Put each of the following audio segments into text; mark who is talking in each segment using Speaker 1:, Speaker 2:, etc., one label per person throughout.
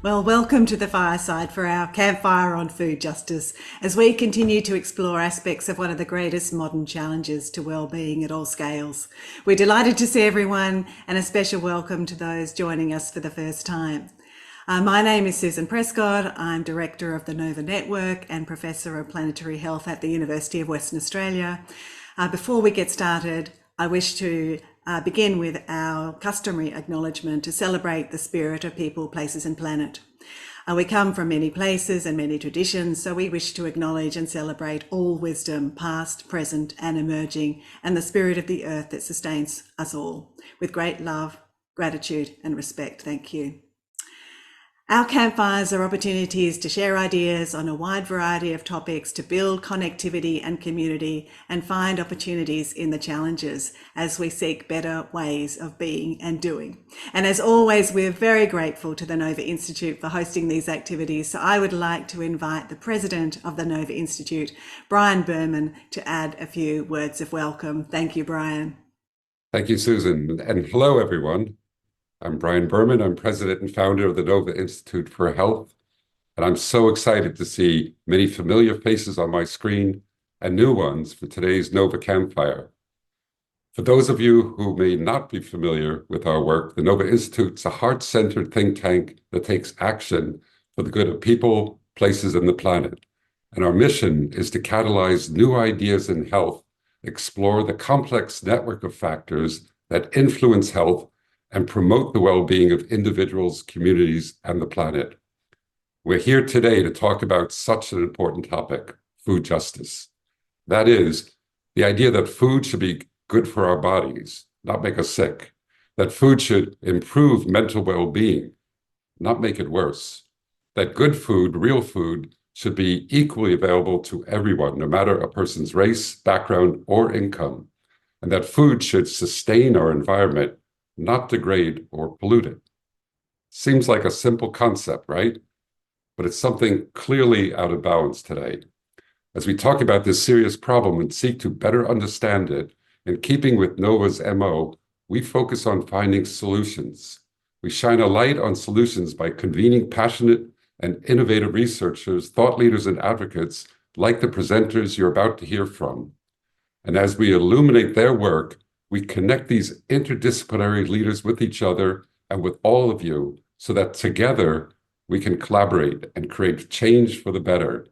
Speaker 1: Well, welcome to the fireside for our Campfire on Food Justice as we continue to explore aspects of one of the greatest modern challenges to well-being at all scales. We're delighted to see everyone and a special welcome to those joining us for the first time. My name is Susan Prescott. I'm Director of the Nova Network and Professor of Planetary Health at the University of Western Australia. Before we get started, I wish to begin with our customary acknowledgement to celebrate the spirit of people, places and planet. We come from many places and many traditions, so we wish to acknowledge and celebrate all wisdom, past, present and emerging, and the spirit of the earth that sustains us all. With great love, gratitude and respect, thank you. Our campfires are opportunities to share ideas on a wide variety of topics, to build connectivity and community, and find opportunities in the challenges as we seek better ways of being and doing. And as always, we're very grateful to the Nova Institute for hosting these activities. So I would like to invite the President of the Nova Institute, Brian Berman, to add a few words of welcome. Thank you, Brian.
Speaker 2: Thank you, Susan. And hello, everyone. I'm Brian Berman. I'm president and founder of the Nova Institute for Health. And I'm so excited to see many familiar faces on my screen and new ones for today's Nova Campfire. For those of you who may not be familiar with our work, the Nova Institute is a heart-centered think tank that takes action for the good of people, places, and the planet. And our mission is to catalyze new ideas in health, explore the complex network of factors that influence health, and promote the well-being of individuals, communities, and the planet. We're here today to talk about such an important topic, food justice. That is, the idea that food should be good for our bodies, not make us sick, that food should improve mental well-being, not make it worse, that good food, real food, should be equally available to everyone, no matter a person's race, background, or income, and that food should sustain our environment, not degrade or pollute it. Seems like a simple concept, right? But it's something clearly out of balance today. As we talk about this serious problem and seek to better understand it, in keeping with Nova's MO, we focus on finding solutions. We shine a light on solutions by convening passionate and innovative researchers, thought leaders, and advocates like the presenters you're about to hear from. And as we illuminate their work, we connect these interdisciplinary leaders with each other and with all of you so that together we can collaborate and create change for the better.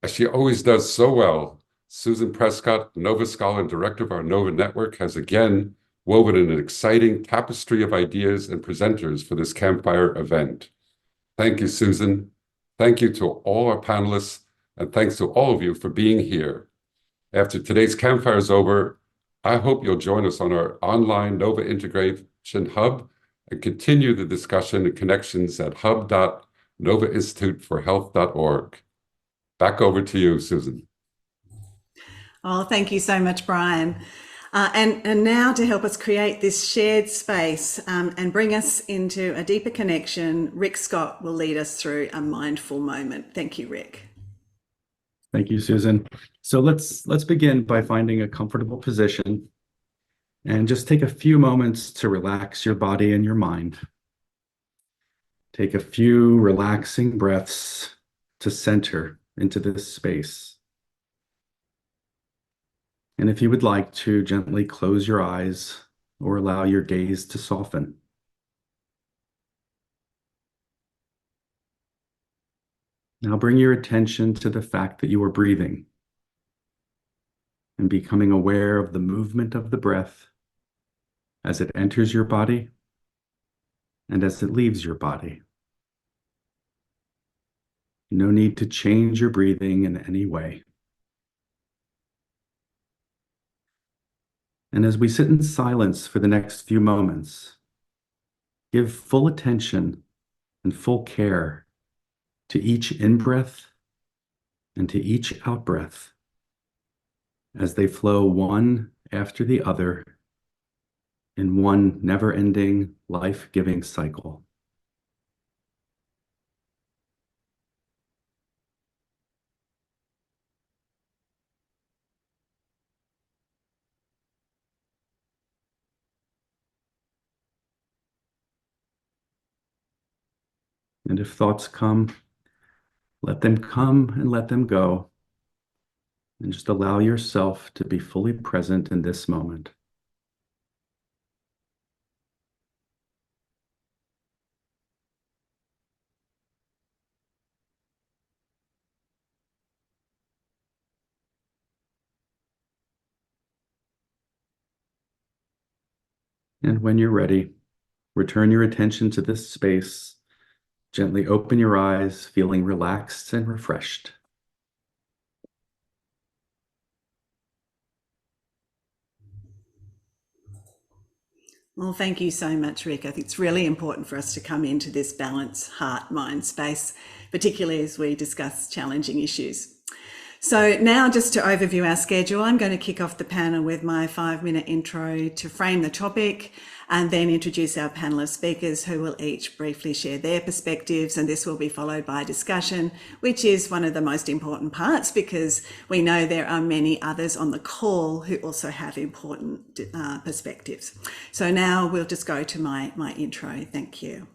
Speaker 2: As she always does so well, Susan Prescott, Nova Scholar and director of our Nova Network, has again woven an exciting tapestry of ideas and presenters for this campfire event. Thank you, Susan. Thank you to all our panelists, and thanks to all of you for being here. After today's campfire is over, I hope you'll join us on our online Nova Integration Hub and continue the discussion and connections at hub.novainstituteforhealth.org. Back over to you, Susan.
Speaker 1: Oh, thank you so much, Brian. And now to help us create this shared space and bring us into a deeper connection, Rick Scott will lead us through a mindful moment. Thank you, Rick.
Speaker 3: Thank you, Susan. So let's begin by finding a comfortable position and just take a few moments to relax your body and your mind. Take a few relaxing breaths to center into this space. And if you would like to, gently close your eyes or allow your gaze to soften. Now bring your attention to the fact that you are breathing and becoming aware of the movement of the breath as it enters your body and as it leaves your body. No need to change your breathing in any way. And as we sit in silence for the next few moments, give full attention and full care to each in-breath and to each out-breath as they flow one after the other in one never-ending, life-giving cycle. And if thoughts come, let them come and let them go. And just allow yourself to be fully present in this moment. And when you're ready, return your attention to this space. Gently open your eyes, feeling relaxed and refreshed.
Speaker 1: Well, thank you so much, Rick. I think it's really important for us to come into this balance, heart, mind space, particularly as we discuss challenging issues. So now, just to overview our schedule, I'm going to kick off the panel with my 5-minute intro to frame the topic, and then introduce our panel of speakers who will each briefly share their perspectives, and this will be followed by a discussion, which is one of the most important parts because we know there are many others on the call who also have important perspectives. So now we'll just go to my intro. Thank you.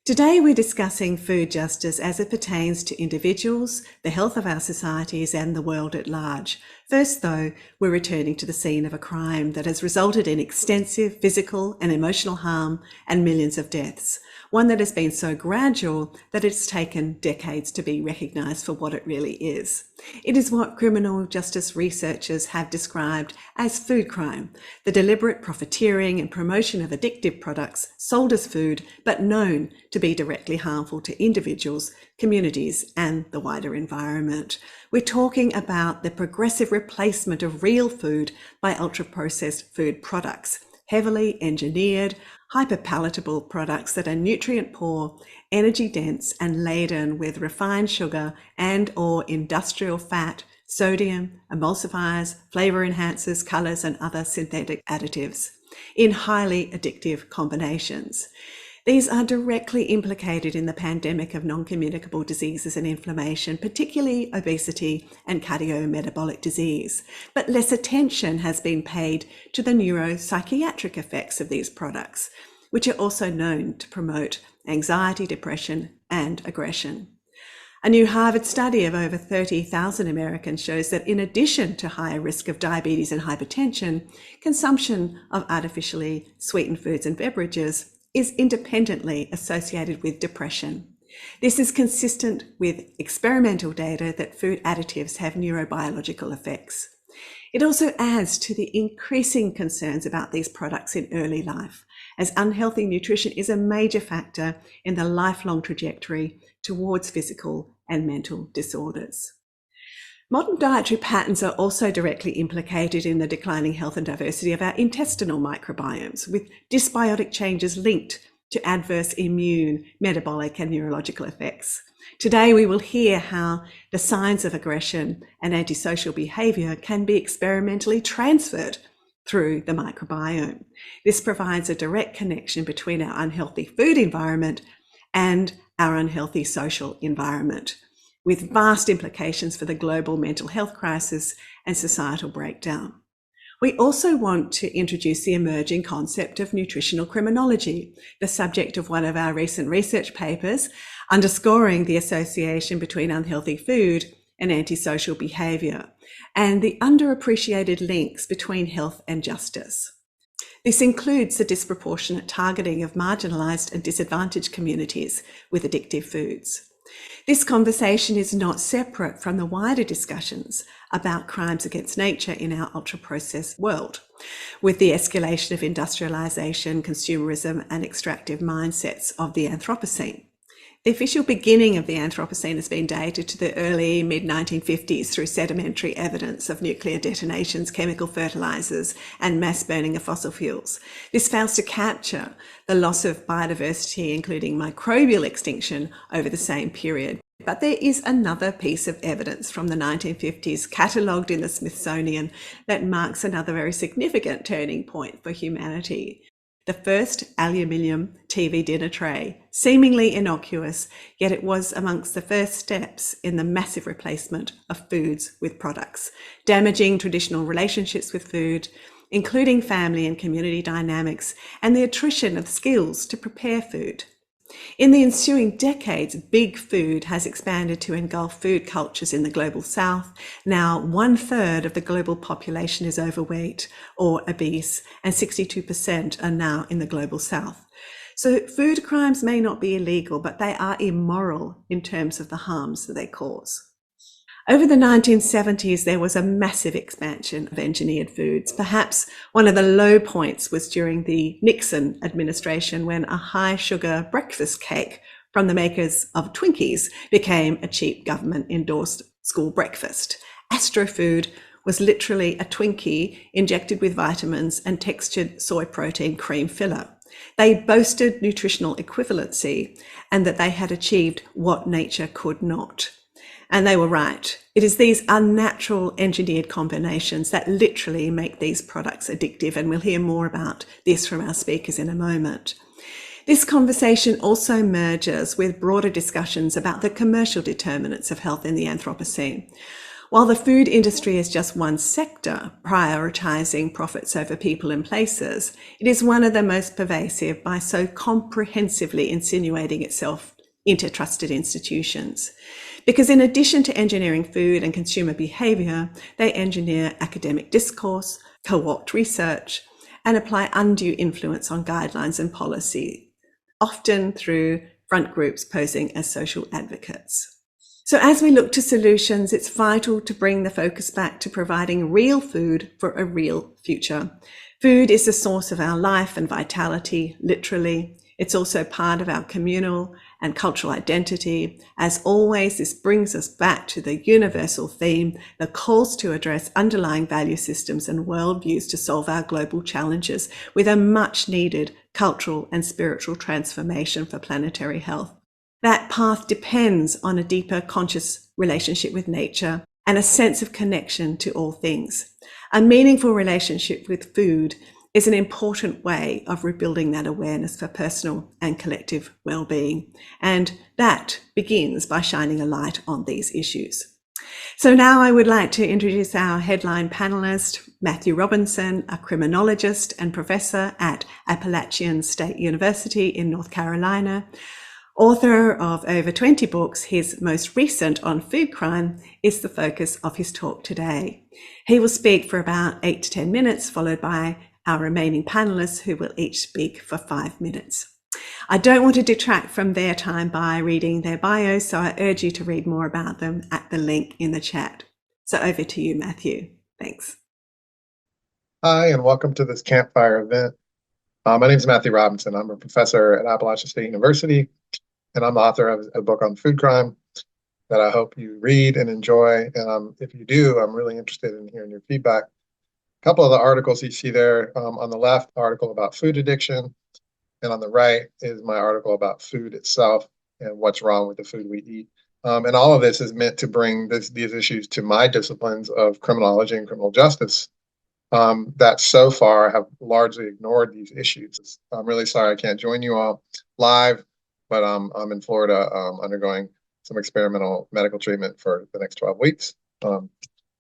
Speaker 1: Today we're discussing food justice as it pertains to individuals, the health of our societies and the world at large. First though, we're returning to the scene of a crime that has resulted in extensive physical and emotional harm and millions of deaths. One that has been so gradual that it's taken decades to be recognised for what it really is. It is what criminal justice researchers have described as food crime, the deliberate profiteering and promotion of addictive products sold as food, but known to be directly harmful to individuals, communities, and the wider environment. We're talking about the progressive replacement of real food by ultra-processed food products, heavily engineered, hyperpalatable products that are nutrient poor, energy dense, and laden with refined sugar and/or industrial fat, sodium, emulsifiers, flavor enhancers, colors, and other synthetic additives in highly addictive combinations. These are directly implicated in the pandemic of non-communicable diseases and inflammation, particularly obesity and cardiometabolic disease. But less attention has been paid to the neuropsychiatric effects of these products, which are also known to promote anxiety, depression, and aggression. A new Harvard study of over 30,000 Americans shows that in addition to higher risk of diabetes and hypertension, consumption of artificially sweetened foods and beverages is independently associated with depression. This is consistent with experimental data that food additives have neurobiological effects. It also adds to the increasing concerns about these products in early life, as unhealthy nutrition is a major factor in the lifelong trajectory towards physical and mental disorders. Modern dietary patterns are also directly implicated in the declining health and diversity of our intestinal microbiomes, with dysbiotic changes linked to adverse immune, metabolic, and neurological effects. Today, we will hear how the signs of aggression and antisocial behavior can be experimentally transferred through the microbiome. This provides a direct connection between our unhealthy food environment and our unhealthy social environment, with vast implications for the global mental health crisis and societal breakdown. We also want to introduce the emerging concept of nutritional criminology, the subject of one of our recent research papers, underscoring the association between unhealthy food and antisocial behaviour, and the underappreciated links between health and justice. This includes the disproportionate targeting of marginalised and disadvantaged communities with addictive foods. This conversation is not separate from the wider discussions about crimes against nature in our ultra-processed world, with the escalation of industrialisation, consumerism, and extractive mindsets of the Anthropocene. The official beginning of the Anthropocene has been dated to the early mid-1950s through sedimentary evidence of nuclear detonations, chemical fertilizers, and mass burning of fossil fuels. This fails to capture the loss of biodiversity, including microbial extinction, over the same period. But there is another piece of evidence from the 1950s catalogued in the Smithsonian that marks another very significant turning point for humanity. The first aluminium TV dinner tray, seemingly innocuous, yet it was amongst the first steps in the massive replacement of foods with products, damaging traditional relationships with food, including family and community dynamics, and the attrition of skills to prepare food. In the ensuing decades, big food has expanded to engulf food cultures in the global south. Now, 1/3 of the global population is overweight or obese, and 62% are now in the global south. So food crimes may not be illegal, but they are immoral in terms of the harms that they cause. Over the 1970s, there was a massive expansion of engineered foods. Perhaps one of the low points was during the Nixon administration, when a high sugar breakfast cake from the makers of Twinkies became a cheap government endorsed school breakfast. Astro Food was literally a Twinkie injected with vitamins and textured soy protein cream filler. They boasted nutritional equivalency and that they had achieved what nature could not. And they were right. It is these unnatural engineered combinations that literally make these products addictive, and we'll hear more about this from our speakers in a moment. This conversation also merges with broader discussions about the commercial determinants of health in the Anthropocene. While the food industry is just one sector prioritizing profits over people and places, it is one of the most pervasive by so comprehensively insinuating itself into trusted institutions. Because in addition to engineering food and consumer behavior, they engineer academic discourse, co-opt research, and apply undue influence on guidelines and policy, often through front groups posing as social advocates. So as we look to solutions, it's vital to bring the focus back to providing real food for a real future. Food is the source of our life and vitality, literally. It's also part of our communal and cultural identity. As always, this brings us back to the universal theme that calls to address underlying value systems and worldviews to solve our global challenges with a much needed cultural and spiritual transformation for planetary health. That path depends on a deeper conscious relationship with nature and a sense of connection to all things. A meaningful relationship with food is an important way of rebuilding that awareness for personal and collective well-being. And that begins by shining a light on these issues. So now I would like to introduce our headline panelist, Matthew Robinson, a criminologist and professor at Appalachian State University in North Carolina. Author of over 20 books, his most recent on food crime is the focus of his talk today. He will speak for about 8 to 10 minutes, followed by our remaining panelists, who will each speak for 5 minutes. I don't want to detract from their time by reading their bios, so I urge you to read more about them at the link in the chat. So over to you, Matthew. Thanks.
Speaker 4: Hi, and welcome to this Campfire event. My name is Matthew Robinson. I'm a professor at Appalachian State University, and I'm the author of a book on food crime that I hope you read and enjoy. And if you do, I'm really interested in hearing your feedback. A couple of the articles you see there, on the left, article about food addiction, and on the right is my article about food itself and what's wrong with the food we eat. And all of this is meant to bring these issues to my disciplines of criminology and criminal justice that so far have largely ignored these issues. I'm really sorry I can't join you all live, but I'm in Florida undergoing some experimental medical treatment for the next 12 weeks.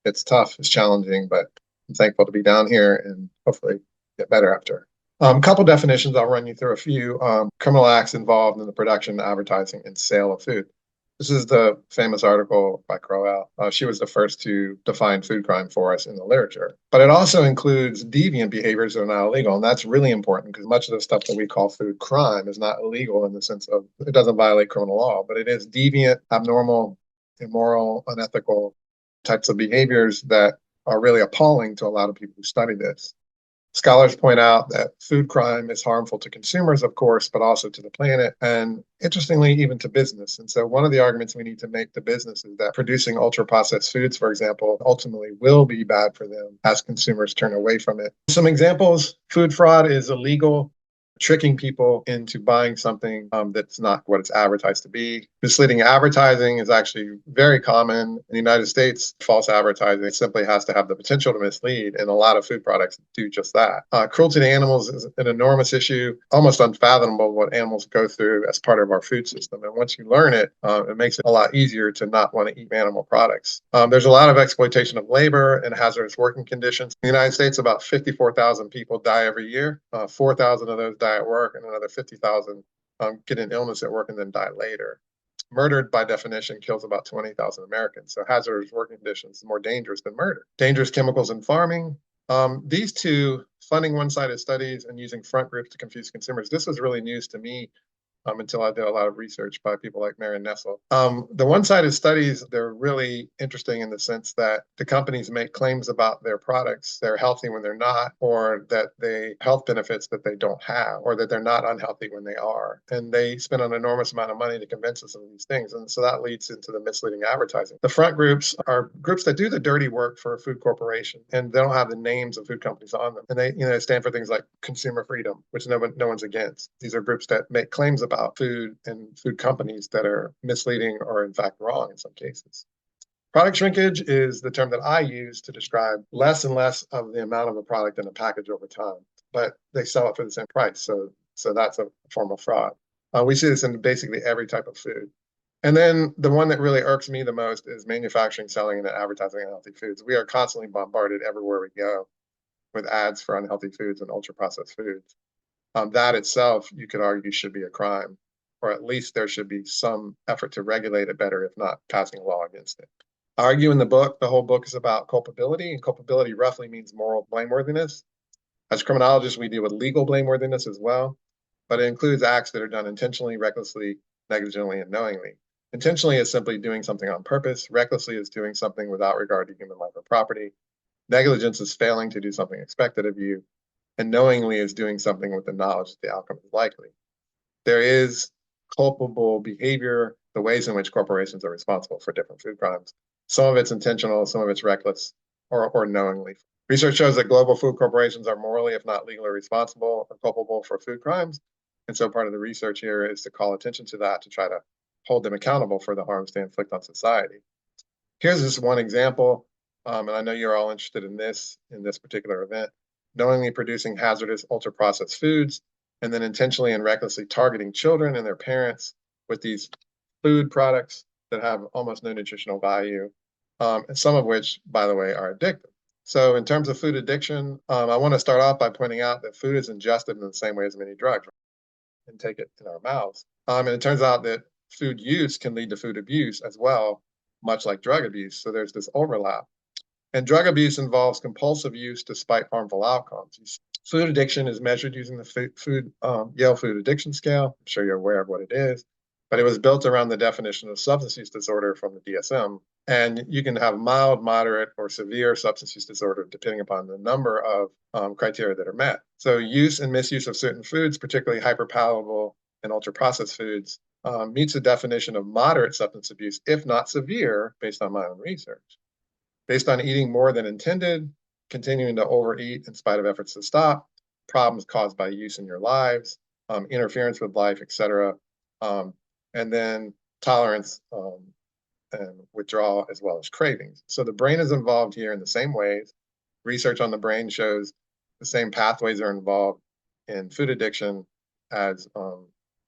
Speaker 4: It's tough, it's challenging, but I'm thankful to be down here and hopefully get better after. A couple definitions, I'll run you through a few. Criminal acts involved in the production, advertising, and sale of food. This is the famous article by Crowell. She was the first to define food crime for us in the literature. But it also includes deviant behaviors that are not illegal. And that's really important because much of the stuff that we call food crime is not illegal in the sense of it doesn't violate criminal law, but it is deviant, abnormal, immoral, unethical types of behaviors that are really appalling to a lot of people who study this. Scholars point out that food crime is harmful to consumers, of course, but also to the planet, and interestingly, even to business. And so one of the arguments we need to make to business is that producing ultra-processed foods, for example, ultimately will be bad for them as consumers turn away from it. Some examples: food fraud is illegal. Tricking people into buying something that's not what it's advertised to be. Misleading advertising is actually very common in the United States. False advertising simply has to have the potential to mislead, and a lot of food products do just that. Cruelty to animals is an enormous issue, almost unfathomable what animals go through as part of our food system. And once you learn it, it makes it a lot easier to not want to eat animal products. There's a lot of exploitation of labor and hazardous working conditions. In the United States, about 54,000 people die every year. 4,000 of those die at work, and another 50,000 get an illness at work and then die later. Murder, by definition, kills about 20,000 Americans. So hazardous working conditions is more dangerous than murder. Dangerous chemicals in farming. These two, funding one-sided studies and using front groups to confuse consumers, this was really news to me until I did a lot of research by people like Marion Nessel. The one-sided studies, they're really interesting in the sense that the companies make claims about their products. They're healthy when they're not, or that they health benefits that they don't have, or that they're not unhealthy when they are. And they spend an enormous amount of money to convince us of these things. And so that leads into the misleading advertising. The front groups are groups that do the dirty work for a food corporation, and they don't have the names of food companies on them. And they stand for things like consumer freedom, which no one's against. These are groups that make claims about food and food companies that are misleading or in fact wrong in some cases. Product shrinkage is the term that I use to describe less and less of the amount of a product in a package over time, but they sell it for the same price. So that's a form of fraud. We see this in basically every type of food. And then the one that really irks me the most is manufacturing, selling, and advertising unhealthy foods. We are constantly bombarded everywhere we go with ads for unhealthy foods and ultra-processed foods. That itself, you could argue, should be a crime, or at least there should be some effort to regulate it better, if not passing a law against it. I argue in the book, the whole book is about culpability, and culpability roughly means moral blameworthiness. As criminologists, we deal with legal blameworthiness as well, but it includes acts that are done intentionally, recklessly, negligently, and knowingly. Intentionally is simply doing something on purpose. Recklessly is doing something without regard to human life or property. Negligence is failing to do something expected of you. And knowingly is doing something with the knowledge that the outcome is likely. There is culpable behavior, the ways in which corporations are responsible for different food crimes. Some of it's intentional, some of it's reckless or knowingly. Research shows that global food corporations are morally, if not legally, responsible or culpable for food crimes. And so part of the research here is to call attention to that, to try to hold them accountable for the harms they inflict on society. Here's just one example, and I know you're all interested in this particular event. Knowingly producing hazardous ultra-processed foods, and then intentionally and recklessly targeting children and their parents with these food products that have almost no nutritional value, and some of which, by the way, are addictive. So in terms of food addiction, I want to start off by pointing out that food is ingested in the same way as many drugs, and take it in our mouths. And it turns out that food use can lead to food abuse as well, much like drug abuse. So there's this overlap. And drug abuse involves compulsive use despite harmful outcomes. Food addiction is measured using the Yale Food Addiction Scale. I'm sure you're aware of what it is, but it was built around the definition of substance use disorder from the DSM. And you can have mild, moderate, or severe substance use disorder depending upon the number of criteria that are met. So use and misuse of certain foods, particularly hyperpalatable and ultra-processed foods, meets the definition of moderate substance abuse, if not severe, based on my own research. Based on eating more than intended, continuing to overeat in spite of efforts to stop, problems caused by use in your lives, interference with life, etc., and then tolerance and withdrawal, as well as cravings. So the brain is involved here in the same ways. Research on the brain shows the same pathways are involved in food addiction as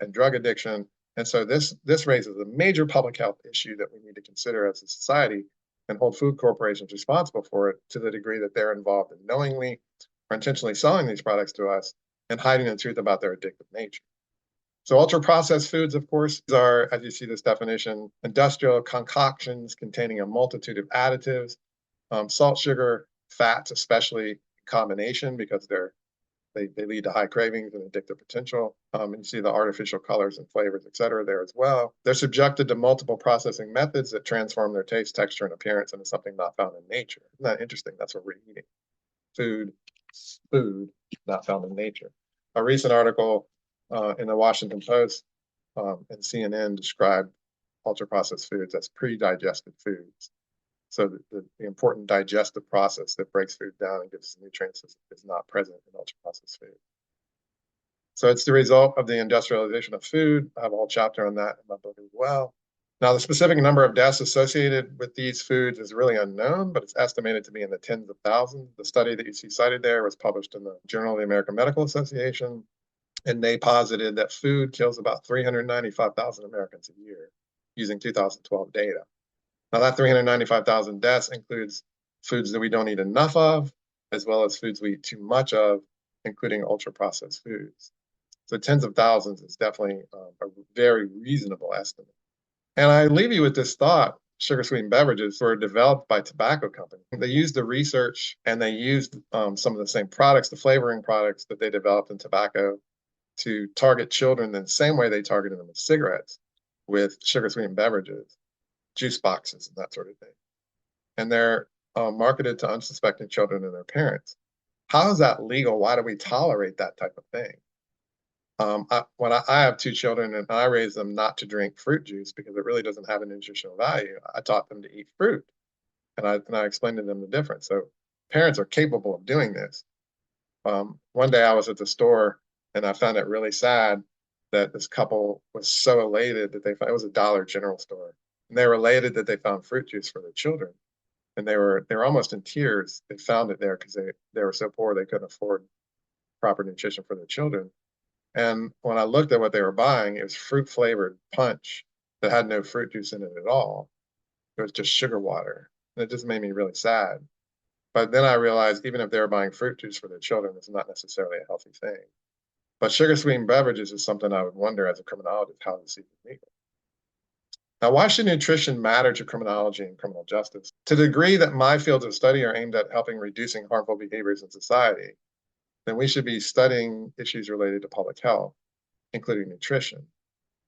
Speaker 4: and drug addiction. And so this raises a major public health issue that we need to consider as a society, and hold food corporations responsible for it to the degree that they're involved in knowingly or intentionally selling these products to us and hiding the truth about their addictive nature. So ultra-processed foods, of course, are, as you see this definition, industrial concoctions containing a multitude of additives, salt, sugar, fats, especially in combination, because they lead to high cravings and addictive potential. And you see the artificial colors and flavors, et cetera, there as well. They're subjected to multiple processing methods that transform their taste, texture, and appearance into something not found in nature. Isn't that interesting? That's what we're eating. Food not found in nature. A recent article in the Washington Post and CNN described ultra-processed foods as pre-digested foods. So the important digestive process that breaks food down and gives nutrients is not present in ultra-processed food. So it's the result of the industrialization of food. I have a whole chapter on that in my book as well. Now, the specific number of deaths associated with these foods is really unknown, but it's estimated to be in the tens of thousands. The study that you see cited there was published in the Journal of the American Medical Association, and they posited that food kills about 395,000 Americans a year using 2012 data. Now, that 395,000 deaths includes foods that we don't eat enough of, as well as foods we eat too much of, including ultra-processed foods. So tens of thousands is definitely a very reasonable estimate. And I leave you with this thought. Sugar-sweetened beverages were developed by tobacco companies. They used the research and they used some of the same products, the flavoring products that they developed in tobacco, to target children in the same way they targeted them with cigarettes, with sugar-sweetened beverages, juice boxes, and that sort of thing. And they're marketed to unsuspecting children and their parents. How is that legal? Why do we tolerate that type of thing? I have two children and I raised them not to drink fruit juice because it really doesn't have a nutritional value. I taught them to eat fruit, and I explained to them the difference. So parents are capable of doing this. One day I was at the store and I found it really sad that this couple was so elated that it was a Dollar General store, and they were elated that they found fruit juice for their children, and they were almost in tears. They found it there because they were so poor they couldn't afford proper nutrition for their children. And when I looked at what they were buying, it was fruit flavored punch that had no fruit juice in it at all. It was just sugar water. And it just made me really sad. But then I realized even if they were buying fruit juice for their children, it's not necessarily a healthy thing. But sugar-sweetened beverages is something I would wonder as a criminologist, how is this even legal? Now, why should nutrition matter to criminology and criminal justice? To the degree that my fields of study are aimed at helping reducing harmful behaviors in society, then we should be studying issues related to public health, including nutrition.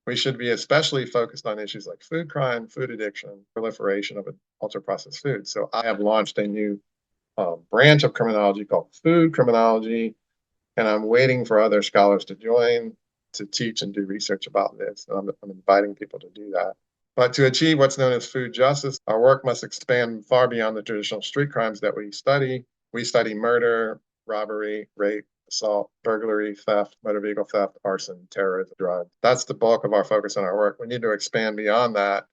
Speaker 4: We should be especially focused on issues like food crime, food addiction, proliferation of ultra-processed foods. So I have launched a new branch of criminology called food criminology, and I'm waiting for other scholars to join to teach and do research about this. And I'm inviting people to do that. But to achieve what's known as food justice, our work must expand far beyond the traditional street crimes that we study. We study murder, robbery, rape, assault, burglary, theft, motor vehicle theft, arson, terrorism, drugs. That's the bulk of our focus on our work. We need to expand beyond that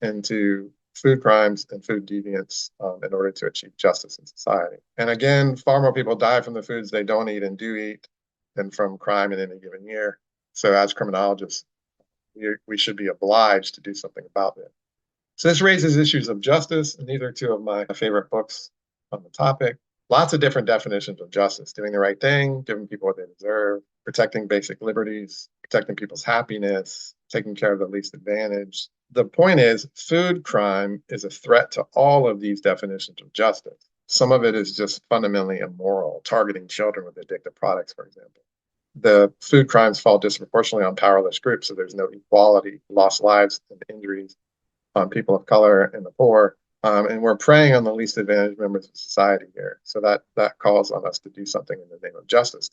Speaker 4: into food crimes and food deviance in order to achieve justice in society. And again, far more people die from the foods they don't eat and do eat than from crime in any given year. So as criminologists, we should be obliged to do something about it. So this raises issues of justice, and these are two of my favorite books on the topic. Lots of different definitions of justice: doing the right thing, giving people what they deserve, protecting basic liberties, protecting people's happiness, taking care of the least advantaged. The point is, food crime is a threat to all of these definitions of justice. Some of it is just fundamentally immoral, targeting children with addictive products, for example. The food crimes fall disproportionately on powerless groups, so there's no equality, lost lives and injuries on people of color and the poor. And we're preying on the least advantaged members of society here. So that calls on us to do something in the name of justice.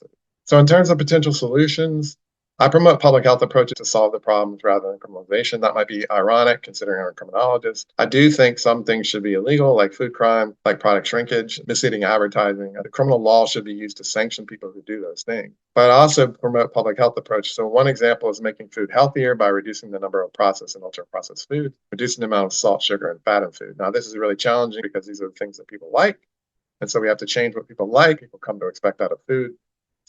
Speaker 4: So in terms of potential solutions, I promote public health approaches to solve the problems rather than criminalization. That might be ironic considering I'm a criminologist. I do think some things should be illegal, like food crime, like product shrinkage, misleading advertising. The criminal law should be used to sanction people who do those things. But I also promote public health approaches. So one example is making food healthier by reducing the number of processed and ultra-processed foods, reducing the amount of salt, sugar, and fat in food. Now, this is really challenging because these are the things that people like. And so we have to change what people like, people come to expect out of food,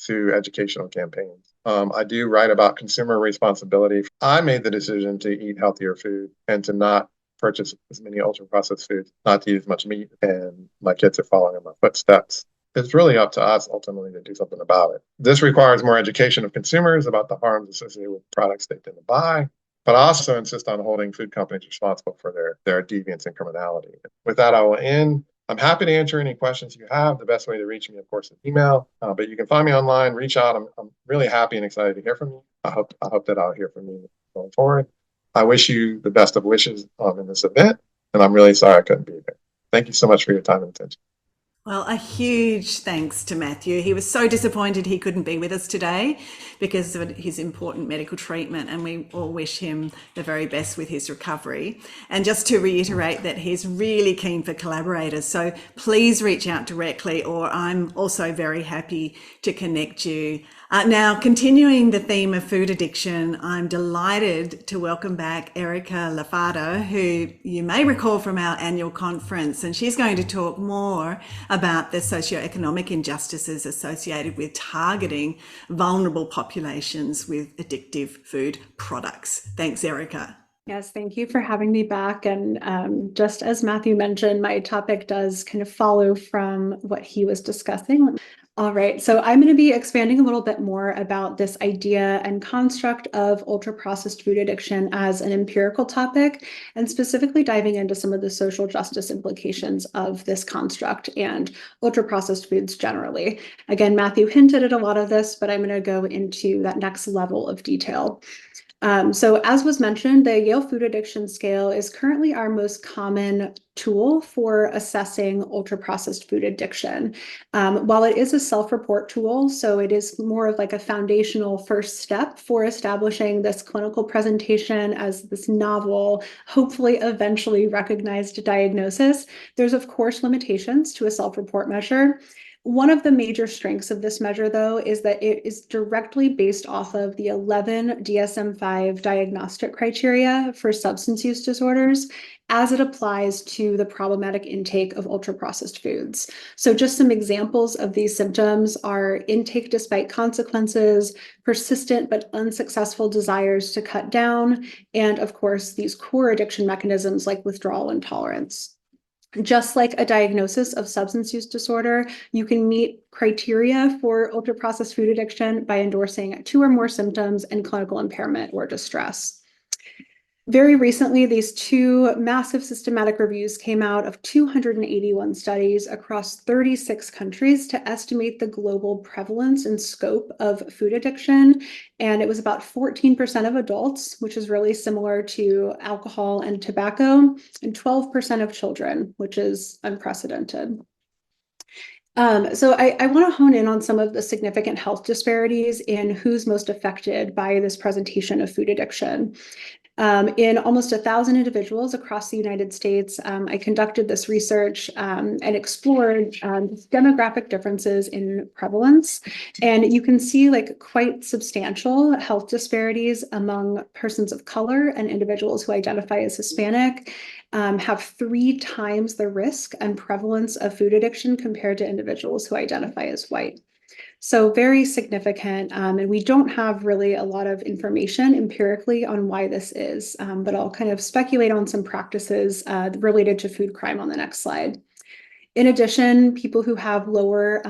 Speaker 4: through educational campaigns. I do write about consumer responsibility. I made the decision to eat healthier food and to not purchase as many ultra-processed foods, not to eat as much meat, and my kids are following in my footsteps. It's really up to us ultimately to do something about it. This requires more education of consumers about the harms associated with products they tend to buy, but I also insist on holding food companies responsible for their deviance and criminality. With that, I will end. I'm happy to answer any questions you have. The best way to reach me, of course, is email, but you can find me online, reach out. I'm really happy and excited to hear from you. I hope that I'll hear from you going forward. I wish you the best of wishes in this event, and I'm really sorry I couldn't be there. Thank you so much for your time and attention.
Speaker 1: Well, a huge thanks to Matthew. He was so disappointed he couldn't be with us today because of his important medical treatment, and we all wish him the very best with his recovery. And just to reiterate that he's really keen for collaborators, so please reach out directly, or I'm also very happy to connect you. Now, continuing the theme of food addiction, I'm delighted to welcome back Erica Lafado, who you may recall from our annual conference, and she's going to talk more about the socioeconomic injustices associated with targeting vulnerable populations with addictive food products. Thanks, Erica.
Speaker 5: Yes, thank you for having me back. And just as Matthew mentioned, my topic does kind of follow from what he was discussing. All right, so I'm going to be expanding a little bit more about this idea and construct of ultra-processed food addiction as an empirical topic, and specifically diving into some of the social justice implications of this construct and ultra-processed foods generally. Again, Matthew hinted at a lot of this, but I'm going to go into that next level of detail. So as was mentioned, the Yale Food Addiction Scale is currently our most common tool for assessing ultra-processed food addiction. While it is a self-report tool, so it is more of like a foundational first step for establishing this clinical presentation as this novel, hopefully eventually recognized diagnosis, there's of course limitations to a self-report measure. One of the major strengths of this measure, though, is that it is directly based off of the 11 DSM-5 diagnostic criteria for substance use disorders as it applies to the problematic intake of ultra-processed foods. So just some examples of these symptoms are intake despite consequences, persistent but unsuccessful desires to cut down, and of course, these core addiction mechanisms like withdrawal and tolerance. Just like a diagnosis of substance use disorder, you can meet criteria for ultra-processed food addiction by endorsing 2 or more symptoms and clinical impairment or distress. Very recently, these 2 massive systematic reviews came out of 281 studies across 36 countries to estimate the global prevalence and scope of food addiction. And it was about 14% of adults, which is really similar to alcohol and tobacco, and 12% of children, which is unprecedented. So I want to hone in on some of the significant health disparities in who's most affected by this presentation of food addiction. In almost 1,000 individuals across the United States, I conducted this research and explored demographic differences in prevalence. And you can see like quite substantial health disparities among persons of color and individuals who identify as Hispanic, have 3 times the risk and prevalence of food addiction compared to individuals who identify as white. So very significant, and we don't have really a lot of information empirically on why this is, but I'll kind of speculate on some practices related to food crime on the next slide. In addition, people who have lower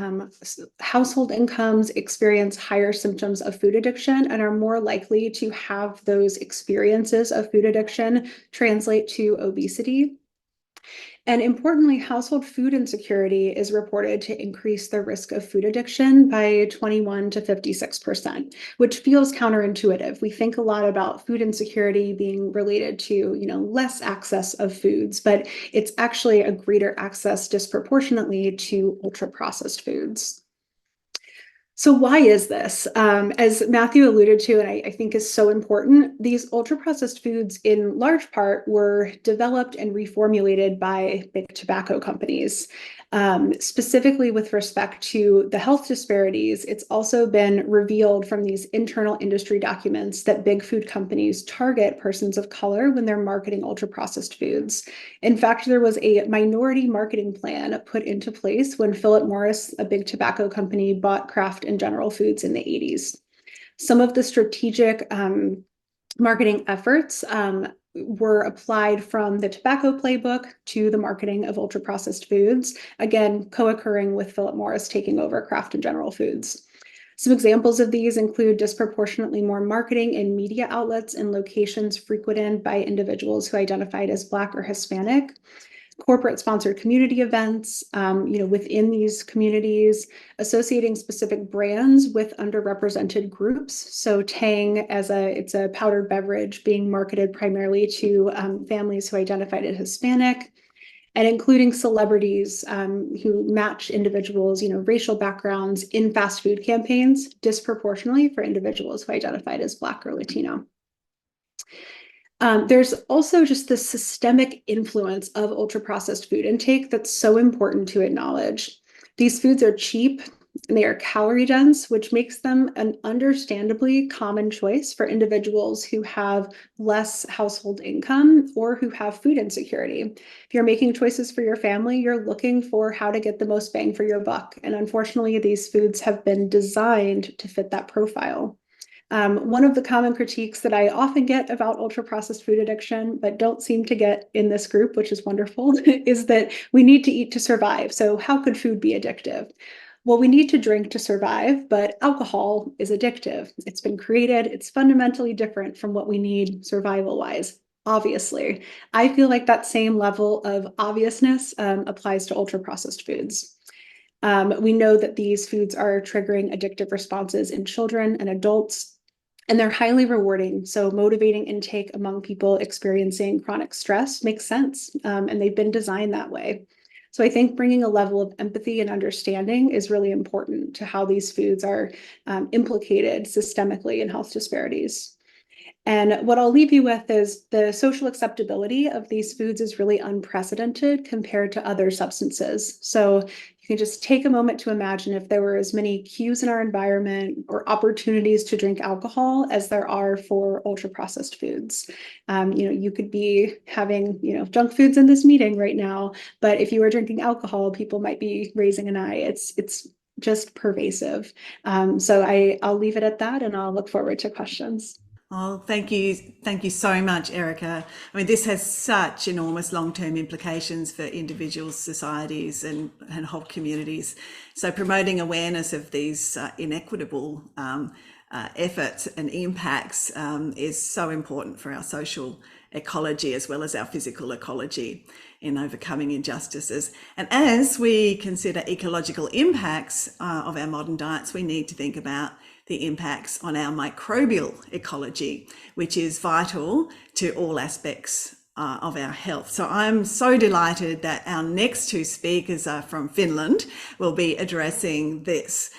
Speaker 5: household incomes experience higher symptoms of food addiction and are more likely to have those experiences of food addiction translate to obesity. And importantly, household food insecurity is reported to increase the risk of food addiction by 21 to 56%, which feels counterintuitive. We think a lot about food insecurity being related to, less access of foods, but it's actually a greater access disproportionately to ultra-processed foods. So why is this? As Matthew alluded to, and I think is so important, these ultra-processed foods in large part were developed and reformulated by big tobacco companies. Specifically with respect to the health disparities, it's also been revealed from these internal industry documents that big food companies target persons of color when they're marketing ultra-processed foods. In fact, there was a minority marketing plan put into place when Philip Morris, a big tobacco company, bought Kraft and General Foods in the 80s. Some of the strategic marketing efforts were applied from the tobacco playbook to the marketing of ultra-processed foods, again, co-occurring with Philip Morris taking over Kraft and General Foods. Some examples of these include disproportionately more marketing in media outlets and locations frequented by individuals who identified as Black or Hispanic, corporate sponsored community events, within these communities, associating specific brands with underrepresented groups. So Tang it's a powdered beverage being marketed primarily to families who identified as Hispanic, and including celebrities who match individuals, racial backgrounds in fast food campaigns disproportionately for individuals who identified as Black or Latino. There's also just the systemic influence of ultra-processed food intake that's so important to acknowledge. These foods are cheap and they are calorie dense, which makes them an understandably common choice for individuals who have less household income or who have food insecurity. If you're making choices for your family, you're looking for how to get the most bang for your buck. And unfortunately, these foods have been designed to fit that profile. One of the common critiques that I often get about ultra-processed food addiction, but don't seem to get in this group, which is wonderful, is that we need to eat to survive. So how could food be addictive? well, we need to drink to survive, but alcohol is addictive. It's been created, it's fundamentally different from what we need survival-wise. Obviously, I feel like that same level of obviousness applies to ultra-processed foods. We know that these foods are triggering addictive responses in children and adults, and they're highly rewarding. So motivating intake among people experiencing chronic stress makes sense, and they've been designed that way. So I think bringing a level of empathy and understanding is really important to how these foods are implicated systemically in health disparities. And what I'll leave you with is the social acceptability of these foods is really unprecedented compared to other substances. So you can just take a moment to imagine if there were as many cues in our environment or opportunities to drink alcohol as there are for ultra-processed foods. You could be having, junk foods in this meeting right now, but if you were drinking alcohol, people might be raising an eye. It's just pervasive. So I'll leave it at that, and I'll look forward to questions.
Speaker 1: Oh, thank you. Thank you so much, Erica. I mean, this has such enormous long-term implications for individuals, societies, and whole communities. So promoting awareness of these inequitable efforts and impacts is so important for our social ecology as well as our physical ecology in overcoming injustices. And as we consider ecological impacts of our modern diets, we need to think about the impacts on our microbial ecology, which is vital to all aspects of our health. So I'm so delighted that our next two speakers are from Finland, will be addressing this.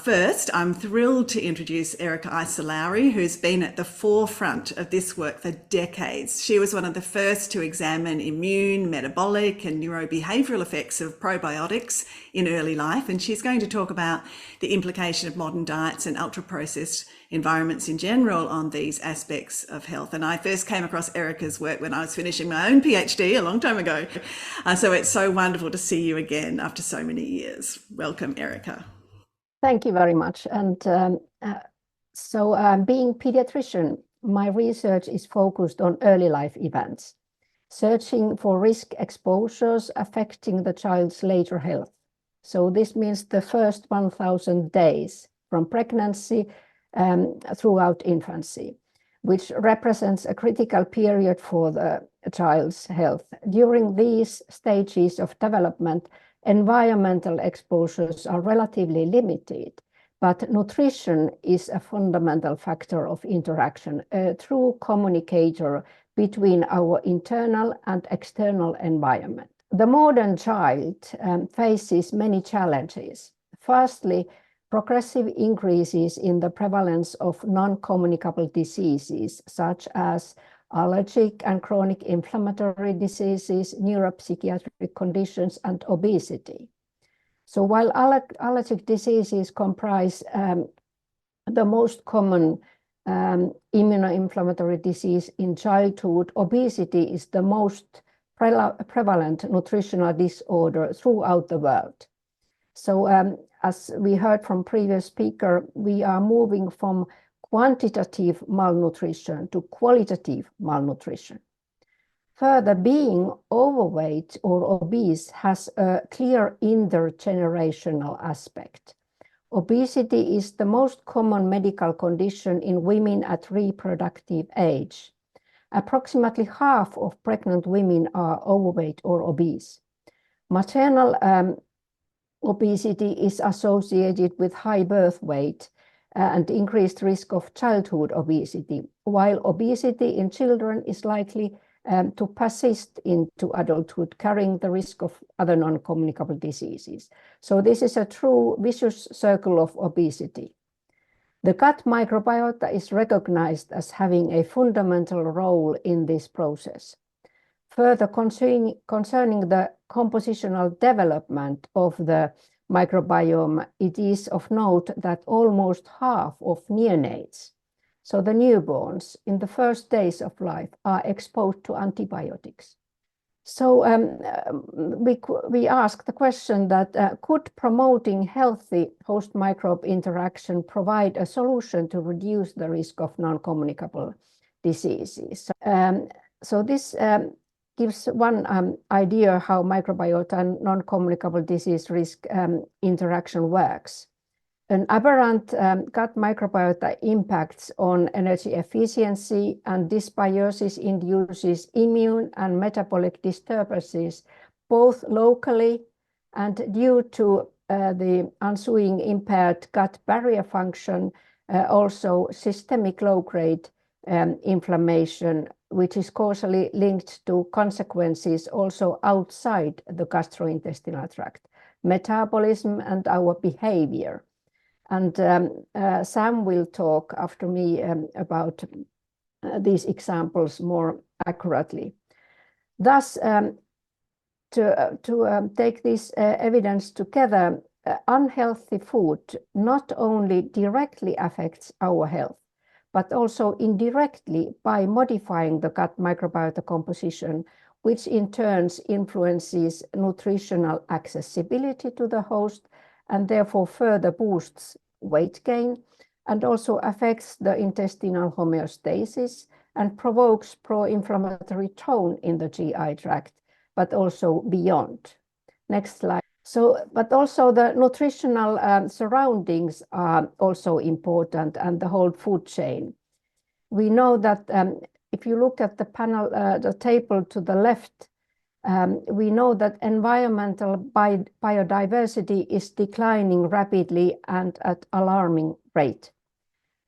Speaker 1: First, I'm thrilled to introduce Erica Isolauri, who's been at the forefront of this work for decades. She was one of the first to examine immune, metabolic, and neurobehavioral effects of probiotics in early life, and she's going to talk about the implication of modern diets and ultra-processed environments in general on these aspects of health. And I first came across Erica's work when I was finishing my own PhD a long time ago. So it's so wonderful to see you again after so many years. Welcome, Erica.
Speaker 6: Thank you very much. And being pediatrician, my research is focused on early life events, searching for risk exposures affecting the child's later health. So this means the first 1,000 days from pregnancy throughout infancy, which represents a critical period for the child's health. During these stages of development, environmental exposures are relatively limited, but nutrition is a fundamental factor of interaction, a true communicator between our internal and external environment. The modern child faces many challenges. Firstly, progressive increases in the prevalence of non-communicable diseases, such as allergic and chronic inflammatory diseases, neuropsychiatric conditions, and obesity. So while allergic diseases comprise the most common immunoinflammatory disease in childhood, obesity is the most prevalent nutritional disorder throughout the world. So as we heard from previous speaker, we are moving from quantitative malnutrition to qualitative malnutrition. Further, being overweight or obese has a clear intergenerational aspect. Obesity is the most common medical condition in women at reproductive age. Approximately half of pregnant women are overweight or obese. Maternal obesity is associated with high birth weight and increased risk of childhood obesity, while obesity in children is likely to persist into adulthood, carrying the risk of other non-communicable diseases. So this is a true vicious circle of obesity. The gut microbiota is recognized as having a fundamental role in this process. Further, concerning the compositional development of the microbiome, it is of note that almost half of neonates, so the newborns in the first days of life, are exposed to antibiotics. So we ask the question that could promoting healthy host microbe interaction provide a solution to reduce the risk of non-communicable diseases? So this gives one idea how microbiota and non-communicable disease risk interaction works. An aberrant gut microbiota impacts on energy efficiency, and dysbiosis induces immune and metabolic disturbances, both locally and due to the ensuing impaired gut barrier function, also systemic low-grade inflammation, which is causally linked to consequences also outside the gastrointestinal tract, metabolism and our behavior. And Sam will talk after me about these examples more accurately. Thus, to take this evidence together, unhealthy food not only directly affects our health, but also indirectly by modifying the gut microbiota composition, which in turn influences nutritional accessibility to the host and therefore further boosts weight gain, and also affects the intestinal homeostasis and provokes pro-inflammatory tone in the GI tract, but also beyond. Next slide. But also the nutritional surroundings are also important, and the whole food chain. We know that if you look at the table to the left, we know that environmental biodiversity is declining rapidly and at alarming rate.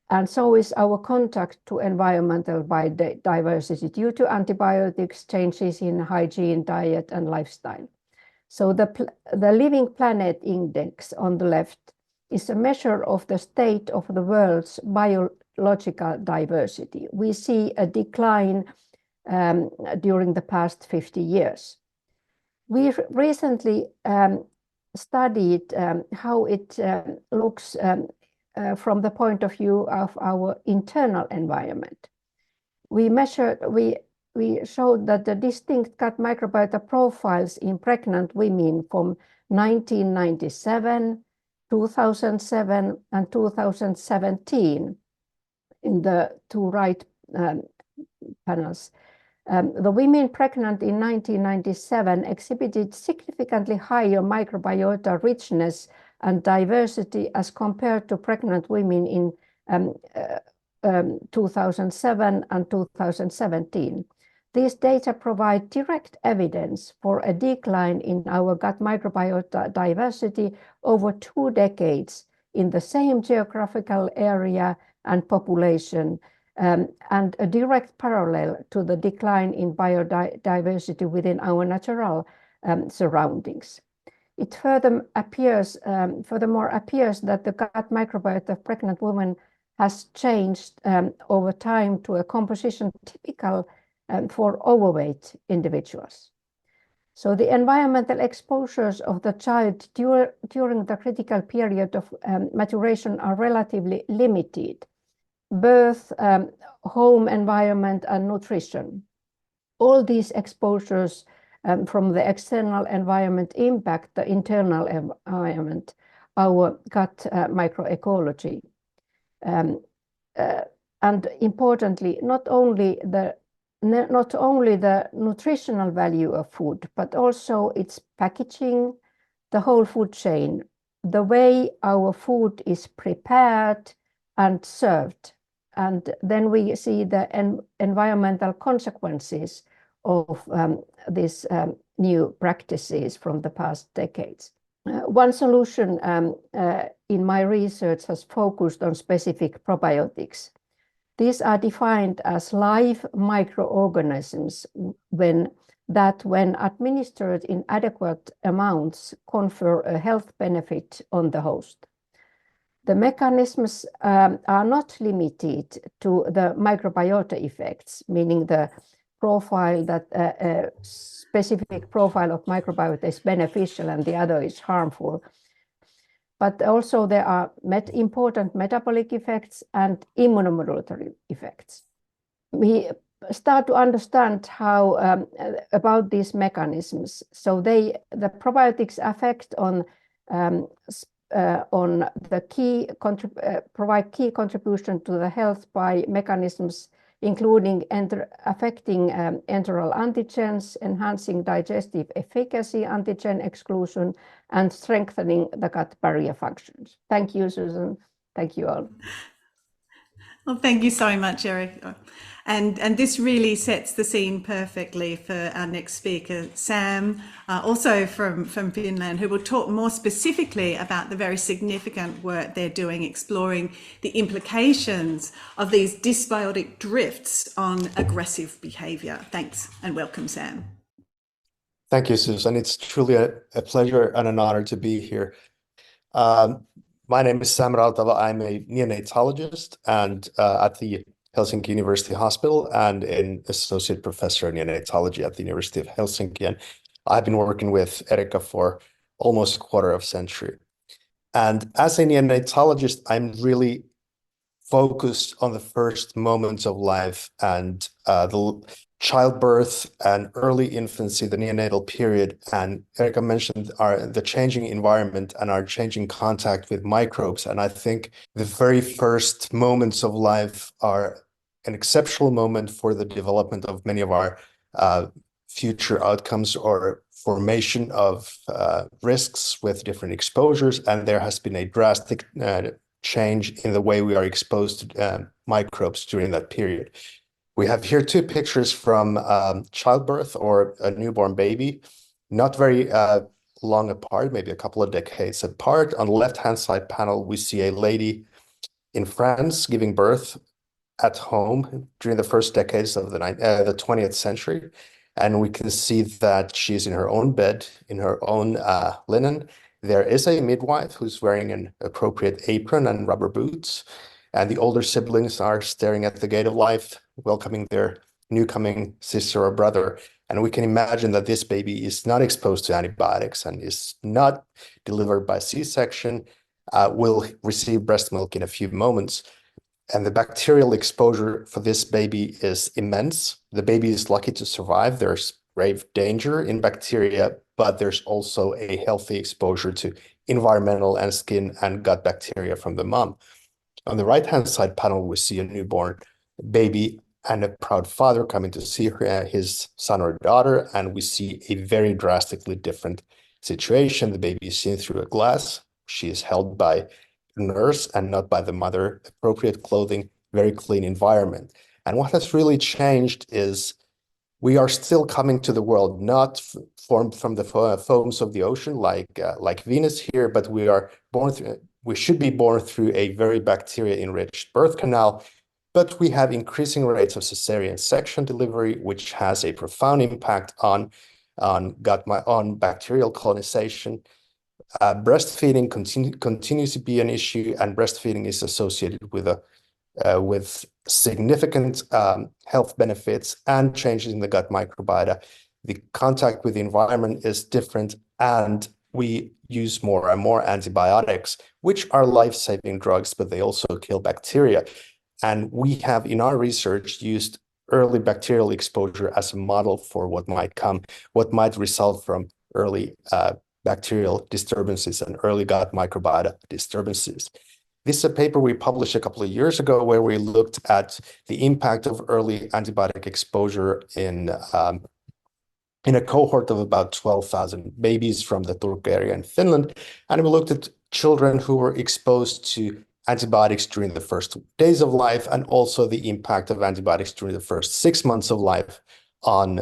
Speaker 6: And so is our contact to environmental biodiversity due to antibiotics, changes in hygiene, diet, and lifestyle. So the Living Planet Index on the left is a measure of the state of the world's biological diversity. We see a decline during the past 50 years. We recently studied how it looks from the point of view of our internal environment. We showed that the distinct gut microbiota profiles in pregnant women from 1997, 2007, and 2017 in the two right panels. The women pregnant in 1997 exhibited significantly higher microbiota richness and diversity as compared to pregnant women in 2007 and 2017. These data provide direct evidence for a decline in our gut microbiota diversity over 2 decades in the same geographical area and population, and a direct parallel to the decline in biodiversity within our natural surroundings. It furthermore appears that the gut microbiota of pregnant women has changed over time to a composition typical for overweight individuals. So the environmental exposures of the child during the critical period of maturation are relatively limited. Birth, home environment, and nutrition. All these exposures from the external environment impact the internal environment, our gut microecology. And importantly, not only the nutritional value of food, but also its packaging, the whole food chain, the way our food is prepared and served. And then we see the environmental consequences of these new practices from the past decades. One solution in my research has focused on specific probiotics. These are defined as live microorganisms when administered in adequate amounts confer a health benefit on the host. The mechanisms are not limited to the microbiota effects, meaning the profile that a specific profile of microbiota is beneficial and the other is harmful. But also there are important metabolic effects and immunomodulatory effects. We start to understand how about these mechanisms. So the probiotics affect on the provide key contribution to the health by mechanisms including affecting enteral antigens, enhancing digestive efficacy, antigen exclusion, and strengthening the gut barrier functions. Thank you, Susan. Thank you all.
Speaker 1: Well, thank you so much, Eric. And this really sets the scene perfectly for our next speaker, Sam, also from Finland, who will talk more specifically about the very significant work they're doing, exploring the implications of these dysbiotic drifts on aggressive behaviour. Thanks and welcome, Sam.
Speaker 7: Thank you, Susan. It's truly a pleasure and an honor to be here. My name is Sam Rautava. I'm a neonatologist and at the Helsinki University Hospital and an associate professor in neonatology at the University of Helsinki. And I've been working with Erika for almost a quarter of a century. And as a neonatologist, I'm really focused on the first moments of life and the childbirth and early infancy, the neonatal period. And Erika mentioned the changing environment and our changing contact with microbes. And I think the very first moments of life are an exceptional moment for the development of many of our future outcomes or formation of risks with different exposures. And there has been a drastic change in the way we are exposed to microbes during that period. We have here two pictures from childbirth or a newborn baby, not very long apart, maybe a couple of decades apart. On the left-hand side panel, we see a lady in France giving birth at home during the first decades of the 20th century. And we can see that she's in her own bed, in her own linen. There is a midwife who's wearing an appropriate apron and rubber boots. And the older siblings are staring at the gate of life, welcoming their newcoming sister or brother. And we can imagine that this baby is not exposed to antibiotics and is not delivered by C-section, will receive breast milk in a few moments. And the bacterial exposure for this baby is immense. The baby is lucky to survive. There's grave danger in bacteria, but there's also a healthy exposure to environmental and skin and gut bacteria from the mom. On the right-hand side panel, we see a newborn baby and a proud father coming to see his son or daughter, and we see a very drastically different situation. The baby is seen through a glass. She is held by a nurse and not by the mother. Appropriate clothing, very clean environment. And what has really changed is we are still coming to the world, not formed from the foams of the ocean like Venus here, but we are born through. We should be born through a very bacteria-enriched birth canal, but we have increasing rates of cesarean section delivery, which has a profound impact on bacterial colonization. Breastfeeding continues to be an issue, and breastfeeding is associated with significant health benefits and changes in the gut microbiota. The contact with the environment is different, and we use more and more antibiotics, which are life-saving drugs, but they also kill bacteria. And we have, in our research, used early bacterial exposure as a model for what might result from early bacterial disturbances and early gut microbiota disturbances. This is a paper we published a couple of years ago where we looked at the impact of early antibiotic exposure in a cohort of about 12,000 babies from the Turku area in Finland. And we looked at children who were exposed to antibiotics during the first days of life and also the impact of antibiotics during the first 6 months of life on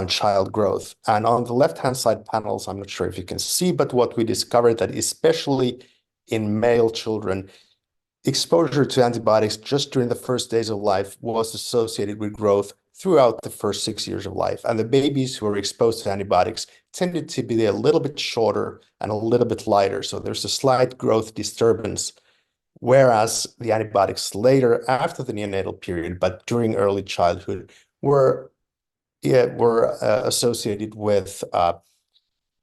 Speaker 7: child growth. And on the left-hand side panels, I'm not sure if you can see, but what we discovered that especially in male children, exposure to antibiotics just during the first days of life was associated with growth throughout the first 6 years of life. And the babies who were exposed to antibiotics tended to be a little bit shorter and a little bit lighter. So there's a slight growth disturbance, whereas the antibiotics later after the neonatal period, but during early childhood, were associated with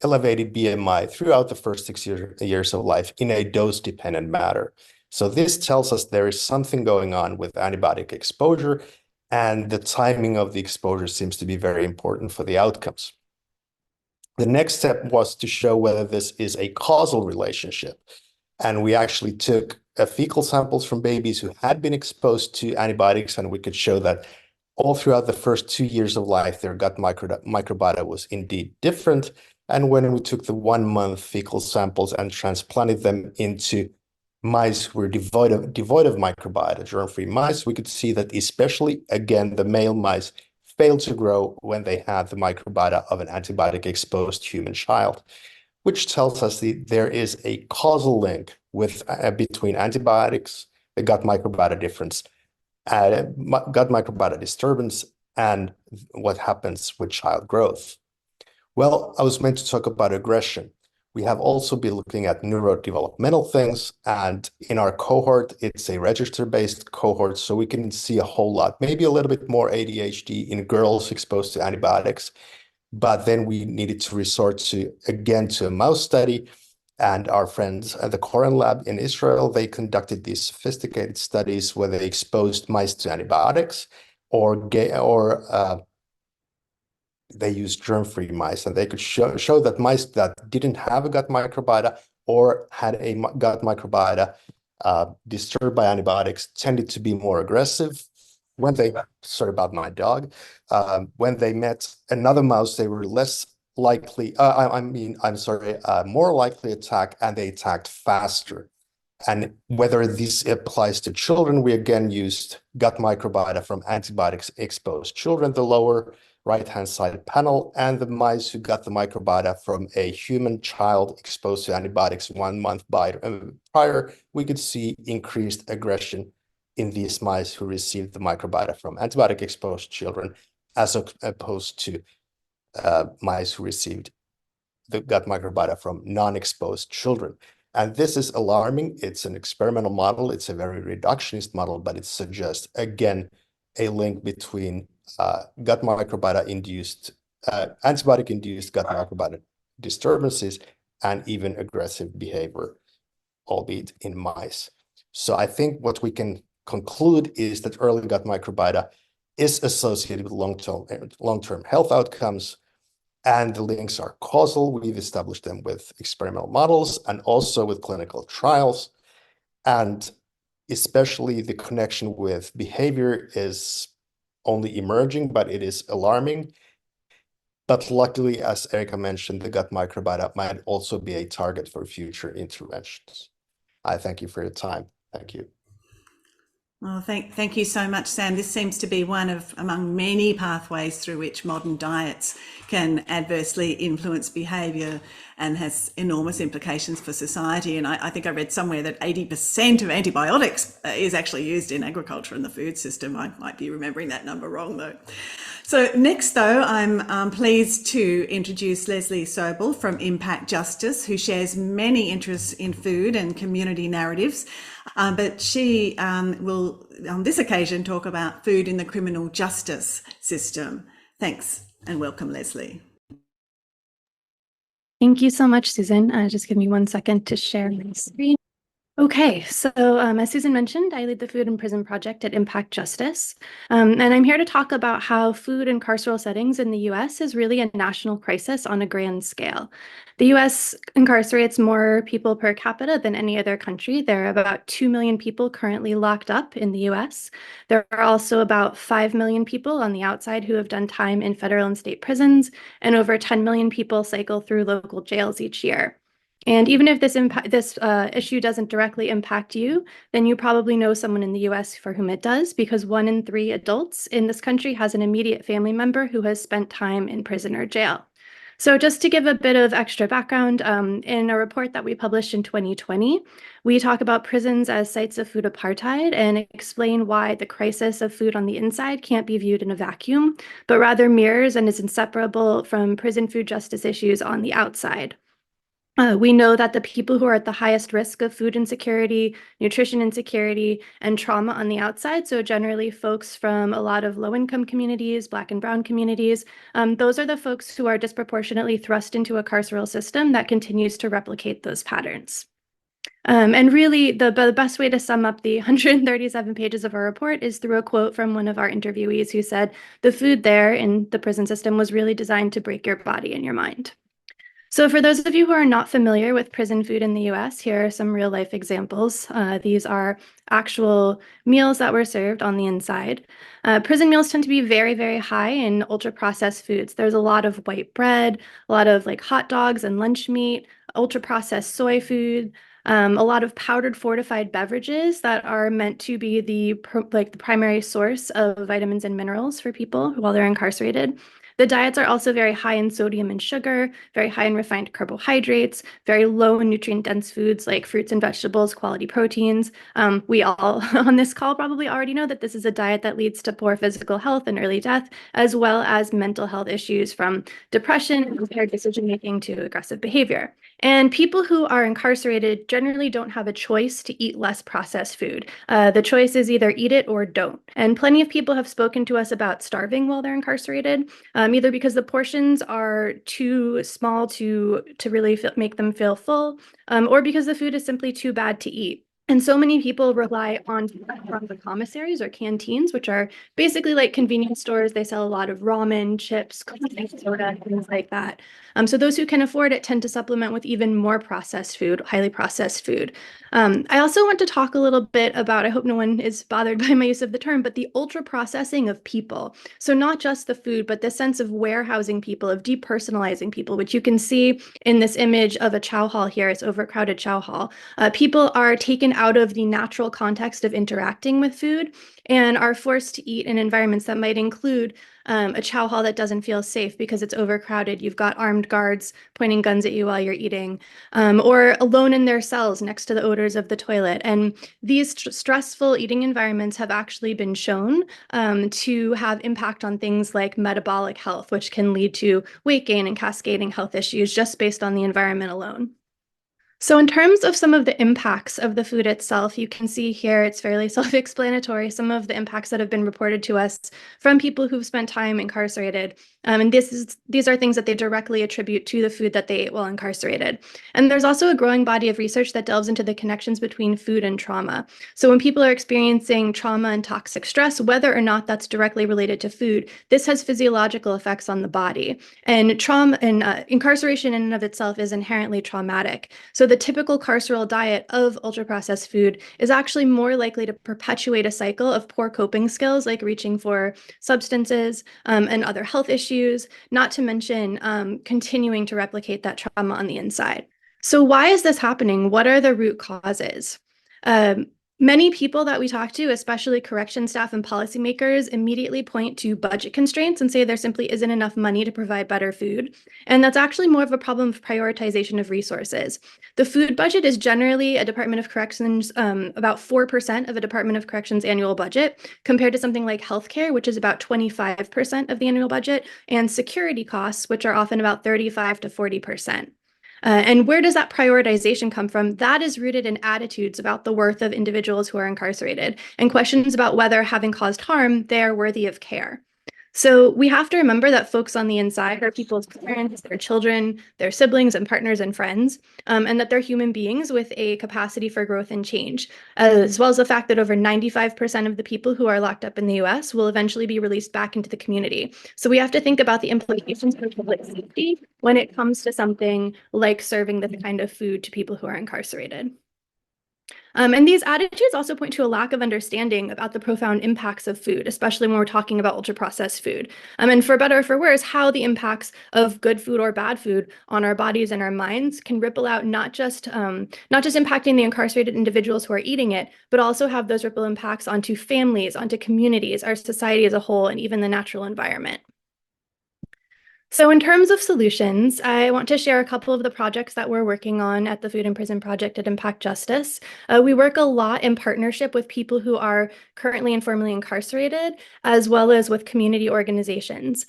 Speaker 7: elevated BMI throughout the first 6 years of life in a dose-dependent manner. So this tells us there is something going on with antibiotic exposure, and the timing of the exposure seems to be very important for the outcomes. The next step was to show whether this is a causal relationship. And we actually took fecal samples from babies who had been exposed to antibiotics, and we could show that all throughout the first 2 years of life, their gut microbiota was indeed different. And when we took the 1 month fecal samples and transplanted them into mice who were devoid of microbiota, germ-free mice, we could see that especially, again, the male mice failed to grow when they had the microbiota of an antibiotic-exposed human child, which tells us that there is a causal link with between antibiotics, the gut microbiota difference, gut microbiota disturbance, and what happens with child growth. Well, I was meant to talk about aggression. We have also been looking at neurodevelopmental things, and in our cohort, it's a register-based cohort, so we can see a whole lot, maybe a little bit more ADHD in girls exposed to antibiotics, but then we needed to resort to, again, to a mouse study, and our friends at the Koren lab in Israel, they conducted these sophisticated studies where they exposed mice to antibiotics or they used germ-free mice, and they could show that mice that didn't have a gut microbiota or had a gut microbiota disturbed by antibiotics tended to be more aggressive. When they, sorry about my dog, when they met another mouse, they were less likely, more likely to attack, and they attacked faster. And whether this applies to children, we again used gut microbiota from antibiotics exposed children, the lower right-hand side panel, and the mice who got the microbiota from a human child exposed to antibiotics 1 month prior, we could see increased aggression in these mice who received the microbiota from antibiotic-exposed children, as opposed to mice who received the gut microbiota from non-exposed children. And this is alarming. It's an experimental model. It's a very reductionist model, but it suggests, again, a link between gut microbiota-induced, antibiotic-induced gut microbiota disturbances and even aggressive behavior, albeit in mice. So I think what we can conclude is that early gut microbiota is associated with long-term health outcomes, and the links are causal. We've established them with experimental models and also with clinical trials. And especially the connection with behavior is only emerging, but it is alarming. But luckily, as Erika mentioned, the gut microbiota might also be a target for future interventions. I thank you for your time. Thank you.
Speaker 1: Well, thank you so much, Sam. This seems to be one of among many pathways through which modern diets can adversely influence behaviour and has enormous implications for society. And I think I read somewhere that 80% of antibiotics is actually used in agriculture and the food system. I might be remembering that number wrong, though. So next, though, I'm pleased to introduce Leslie Sobel from Impact Justice, who shares many interests in food and community narratives. But she will, on this occasion, talk about food in the criminal justice system. Thanks and welcome, Leslie.
Speaker 8: Thank you so much, Susan. Just give me 1 second to share my screen. Okay, so as Susan mentioned, I lead the Food in Prison Project at Impact Justice, and I'm here to talk about how food in carceral settings in the U.S. is really a national crisis on a grand scale. The U.S. incarcerates more people per capita than any other country. There are about 2 million people currently locked up in the U.S. There are also about 5 million people on the outside who have done time in federal and state prisons, and over 10 million people cycle through local jails each year. And even if this issue doesn't directly impact you, then you probably know someone in the U.S. for whom it does, because 1 in 3 adults in this country has an immediate family member who has spent time in prison or jail. So just to give a bit of extra background, in a report that we published in 2020, we talk about prisons as sites of food apartheid and explain why the crisis of food on the inside can't be viewed in a vacuum, but rather mirrors and is inseparable from prison food justice issues on the outside. We know that the people who are at the highest risk of food insecurity, nutrition insecurity, and trauma on the outside, so generally folks from a lot of low-income communities, Black and Brown communities, those are the folks who are disproportionately thrust into a carceral system that continues to replicate those patterns. And really, the best way to sum up the 137 pages of our report is through a quote from one of our interviewees who said, "The food there in the prison system was really designed to break your body and your mind." So for those of you who are not familiar with prison food in the US, here are some real life examples. These are actual meals that were served on the inside. Prison meals tend to be very, very high in ultra processed foods. There's a lot of white bread, a lot of like hot dogs and lunch meat, ultra processed soy food, a lot of powdered fortified beverages that are meant to be the primary source of vitamins and minerals for people while they're incarcerated. The diets are also very high in sodium and sugar, very high in refined carbohydrates, very low in nutrient-dense foods like fruits and vegetables, quality proteins. We all on this call probably already know that this is a diet that leads to poor physical health and early death, as well as mental health issues from depression, impaired decision-making to aggressive behavior. And people who are incarcerated generally don't have a choice to eat less processed food. The choice is either eat it or don't. And plenty of people have spoken to us about starving while they're incarcerated, either because the portions are too small to really make them feel full, or because the food is simply too bad to eat. And so many people rely on from the commissaries or canteens, which are basically like convenience stores. They sell a lot of ramen, chips, soda, things like that. So those who can afford it tend to supplement with even more processed food, highly processed food. I also want to talk a little bit about, I hope no one is bothered by my use of the term, but the ultra processing of people. So not just the food, but the sense of warehousing people, of depersonalizing people, which you can see in this image of a chow hall here. It's overcrowded chow hall. People are taken out of the natural context of interacting with food and are forced to eat in environments that might include a chow hall that doesn't feel safe because it's overcrowded. You've got armed guards pointing guns at you while you're eating, or alone in their cells next to the odors of the toilet. And these stressful eating environments have actually been shown to have impact on things like metabolic health, which can lead to weight gain and cascading health issues just based on the environment alone. So in terms of some of the impacts of the food itself, you can see here, it's fairly self-explanatory, some of the impacts that have been reported to us from people who've spent time incarcerated. And these are things that they directly attribute to the food that they ate while incarcerated. And there's also a growing body of research that delves into the connections between food and trauma. So when people are experiencing trauma and toxic stress, whether or not that's directly related to food, this has physiological effects on the body. And trauma and incarceration in and of itself is inherently traumatic. So the typical carceral diet of ultra-processed food is actually more likely to perpetuate a cycle of poor coping skills like reaching for substances and other health issues, not to mention continuing to replicate that trauma on the inside. So why is this happening? What are the root causes? Many people that we talk to, especially correction staff and policymakers, immediately point to budget constraints and say there simply isn't enough money to provide better food. And that's actually more of a problem of prioritization of resources. The food budget is generally a Department of Corrections, about 4% of a Department of Corrections annual budget, compared to something like healthcare, which is about 25% of the annual budget, and security costs, which are often about 35 to 40%. And where does that prioritization come from? That is rooted in attitudes about the worth of individuals who are incarcerated and questions about whether, having caused harm, they are worthy of care. So we have to remember that folks on the inside are people's parents, their children, their siblings and partners and friends, and that they're human beings with a capacity for growth and change, as well as the fact that over 95% of the people who are locked up in the US will eventually be released back into the community. So we have to think about the implications for public safety when it comes to something like serving this kind of food to people who are incarcerated. And these attitudes also point to a lack of understanding about the profound impacts of food, especially when we're talking about ultra-processed food. And for better or for worse, how the impacts of good food or bad food on our bodies and our minds can ripple out, not just impacting the incarcerated individuals who are eating it, but also have those ripple impacts onto families, onto communities, our society as a whole, and even the natural environment. So in terms of solutions, I want to share a couple of the projects that we're working on at the Food and Prison Project at Impact Justice. We work a lot in partnership with people who are currently and formerly incarcerated, as well as with community organizations.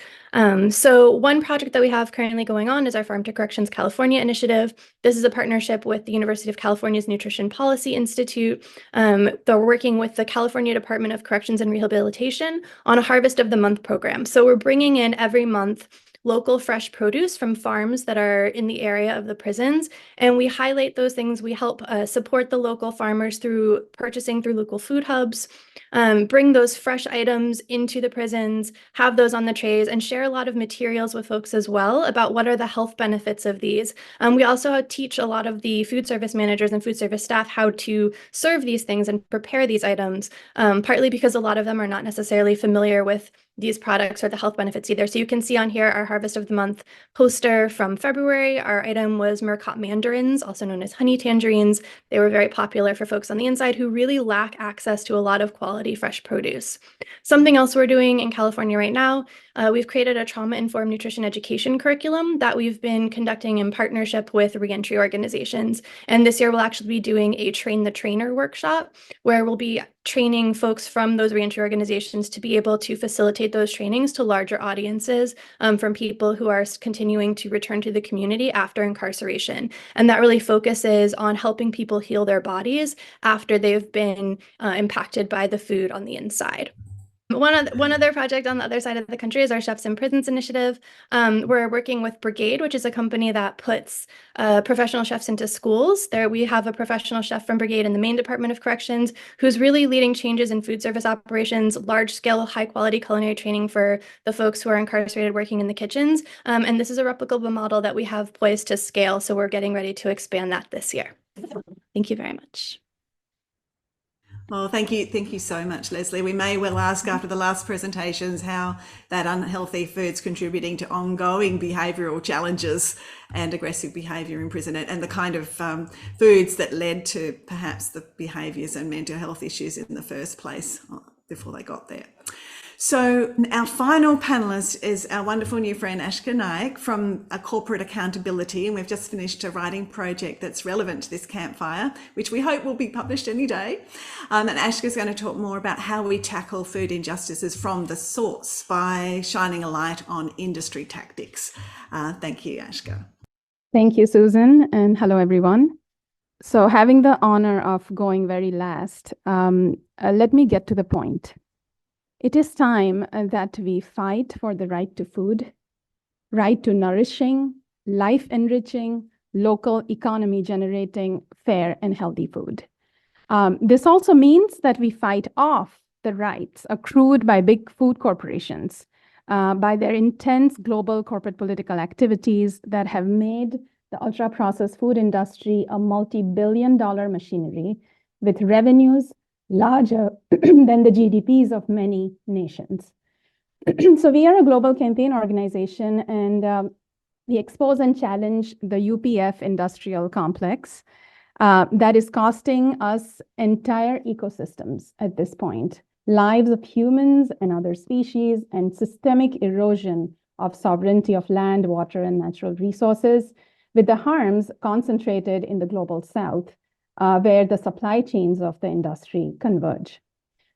Speaker 8: So one project that we have currently going on is our Farm to Corrections California initiative. This is a partnership with the University of California's Nutrition Policy Institute. They're working with the California Department of Corrections and Rehabilitation on a Harvest of the Month program. So we're bringing in every month local fresh produce from farms that are in the area of the prisons. And we highlight those things. We help support the local farmers through purchasing through local food hubs, bring those fresh items into the prisons, have those on the trays, and share a lot of materials with folks as well about what are the health benefits of these. We also teach a lot of the food service managers and food service staff how to serve these things and prepare these items, partly because a lot of them are not necessarily familiar with these products or the health benefits either. So you can see on here our Harvest of the Month poster from February. Our item was Murcott mandarins, also known as honey tangerines. They were very popular for folks on the inside who really lack access to a lot of quality fresh produce. Something else we're doing in California right now, we've created a trauma-informed nutrition education curriculum that we've been conducting in partnership with reentry organizations. And this year we'll actually be doing a Train the Trainer workshop where we'll be training folks from those reentry organizations to be able to facilitate those trainings to larger audiences from people who are continuing to return to the community after incarceration. And that really focuses on helping people heal their bodies after they've been impacted by the food on the inside. One other project on the other side of the country is our Chefs in Prisons initiative. We're working with Brigade, which is a company that puts professional chefs into schools. There we have a professional chef from Brigade in the Maine Department of Corrections who's really leading changes in food service operations, large-scale, high-quality culinary training for the folks who are incarcerated working in the kitchens. And this is a replicable model that we have poised to scale, so we're getting ready to expand that this year. Thank you very much.
Speaker 1: Well, thank you so much, Leslie. We may well ask after the last presentations how that unhealthy food's contributing to ongoing behavioural challenges and aggressive behaviour in prison, and the kind of foods that led to perhaps the behaviours and mental health issues in the first place before they got there. So our final panelist is our wonderful new friend Ashka Naik from a Corporate Accountability, and we've just finished a writing project that's relevant to this campfire, which we hope will be published any day. And Ashka's going to talk more about how we tackle food injustices from the source by shining a light on industry tactics. Thank you, Ashka.
Speaker 9: Thank you, Susan, and hello, everyone. So having the honor of going very last, let me get to the point. It is time that we fight for the right to food, right to nourishing, life-enriching, local economy generating fair and healthy food. This also means that we fight off the rights accrued by big food corporations, by their intense global corporate political activities that have made the ultra-processed food industry a multi-billion-dollar machinery with revenues larger than the GDPs of many nations. So we are a global campaign organization, and we expose and challenge the UPF industrial complex that is costing us entire ecosystems at this point, lives of humans and other species, and systemic erosion of sovereignty of land, water, and natural resources, with the harms concentrated in the global south, where the supply chains of the industry converge.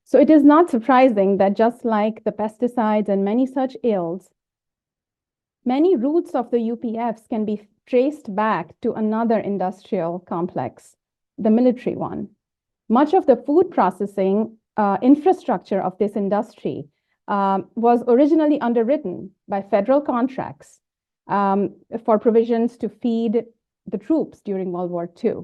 Speaker 9: So it is not surprising that just like the pesticides and many such ills, many roots of the UPFs can be traced back to another industrial complex, the military one. Much of the food processing infrastructure of this industry was originally underwritten by federal contracts for provisions to feed the troops during World War II.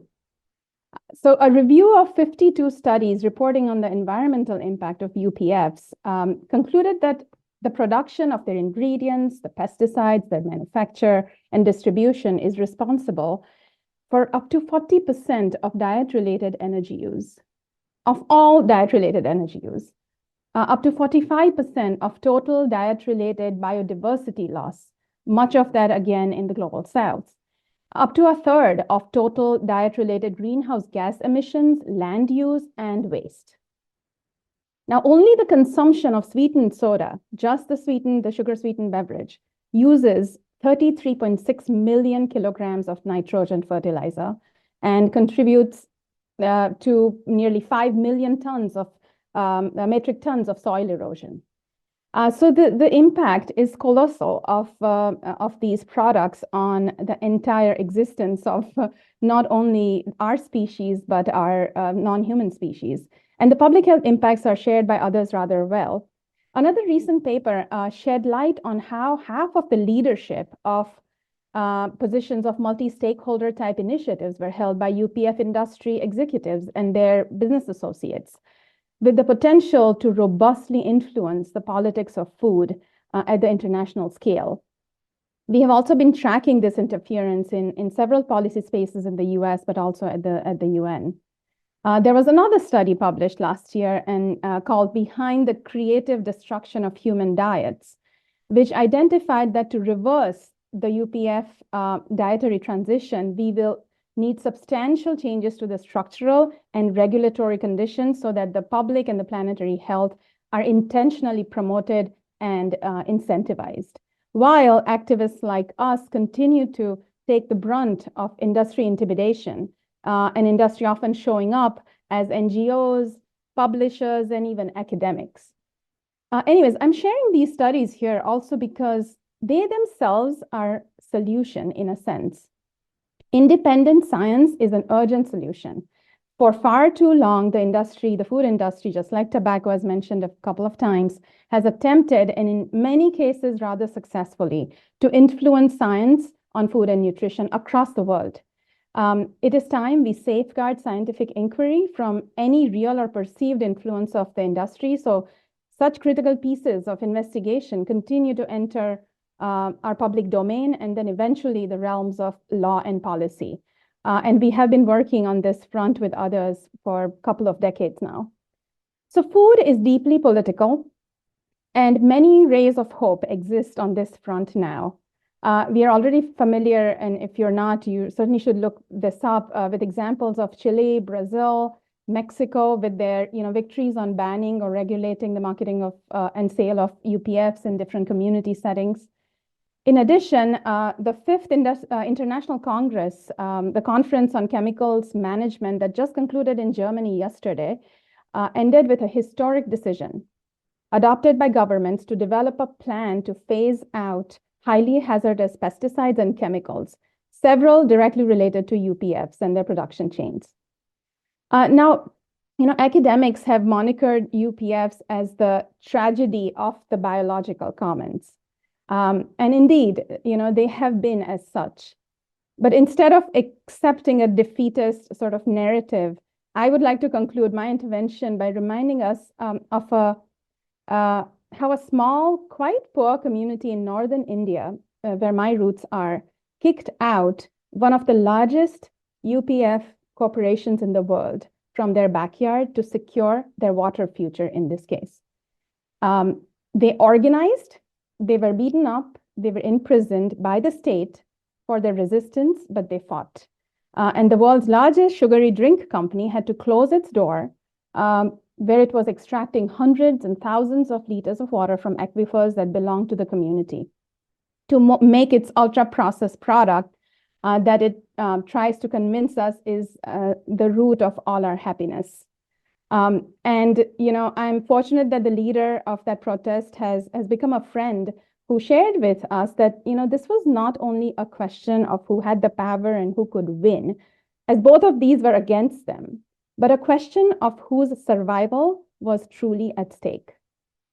Speaker 9: So a review of 52 studies reporting on the environmental impact of UPFs concluded that the production of their ingredients, the pesticides, their manufacture and distribution is responsible for up to 40% of diet-related energy use, of all diet-related energy use, up to 45% of total diet-related biodiversity loss, much of that again in the global south. Up to a third of total diet-related greenhouse gas emissions, land use, and waste. Now, only the consumption of sweetened soda, just the sugar-sweetened beverage, uses 33.6 million kilograms of nitrogen fertilizer and contributes to nearly 5 million tons of metric tons of soil erosion. So the impact is colossal of these products on the entire existence of not only our species, but our non-human species. And the public health impacts are shared by others rather well. Another recent paper shed light on how half of the leadership of positions of multi-stakeholder type initiatives were held by UPF industry executives and their business associates, with the potential to robustly influence the politics of food at the international scale. We have also been tracking this interference in several policy spaces in the US, but also at the UN. There was another study published last year and called Behind the Creative Destruction of Human Diets, which identified that to reverse the UPF dietary transition, we will need substantial changes to the structural and regulatory conditions so that the public and the planetary health are intentionally promoted and incentivized. While activists like us continue to take the brunt of industry intimidation, and industry often showing up as NGOs, publishers, and even academics. Anyways, I'm sharing these studies here also because they themselves are solution in a sense. Independent science is an urgent solution. For far too long, the industry, the food industry, just like tobacco as mentioned a couple of times, has attempted, and in many cases rather successfully, to influence science on food and nutrition across the world. It is time we safeguard scientific inquiry from any real or perceived influence of the industry. So such critical pieces of investigation continue to enter our public domain and then eventually the realms of law and policy. And we have been working on this front with others for a couple of decades now. So food is deeply political, and many rays of hope exist on this front now. We are already familiar, and if you're not, you certainly should look this up with examples of Chile, Brazil, Mexico, with their victories on banning or regulating the marketing of and sale of UPFs in different community settings. In addition, the 5th International Congress, the Conference on Chemicals Management that just concluded in Germany yesterday, ended with a historic decision adopted by governments to develop a plan to phase out highly hazardous pesticides and chemicals, several directly related to UPFs and their production chains. Now, academics have monikered UPFs as the tragedy of the biological commons. And indeed, they have been as such. But instead of accepting a defeatist sort of narrative, I would like to conclude my intervention by reminding us of how a small, quite poor community in northern India, where my roots are, kicked out one of the largest UPF corporations in the world from their backyard to secure their water future in this case. They organized, they were beaten up, they were imprisoned by the state for their resistance, but they fought. And the world's largest sugary drink company had to close its door, where it was extracting hundreds and thousands of liters of water from aquifers that belonged to the community to make its ultra-processed product that it tries to convince us is the root of all our happiness. And I'm fortunate that the leader of that protest has become a friend who shared with us that this was not only a question of who had the power and who could win, as both of these were against them, but a question of whose survival was truly at stake.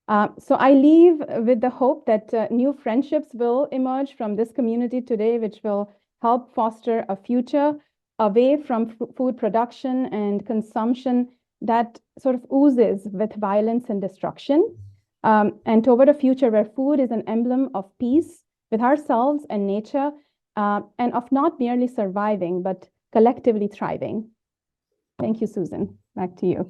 Speaker 9: So I leave with the hope that new friendships will emerge from this community today, which will help foster a future away from food production and consumption that sort of oozes with violence and destruction, and toward a future where food is an emblem of peace with ourselves and nature, and of not merely surviving, but collectively thriving. Thank you, Susan. Back to you.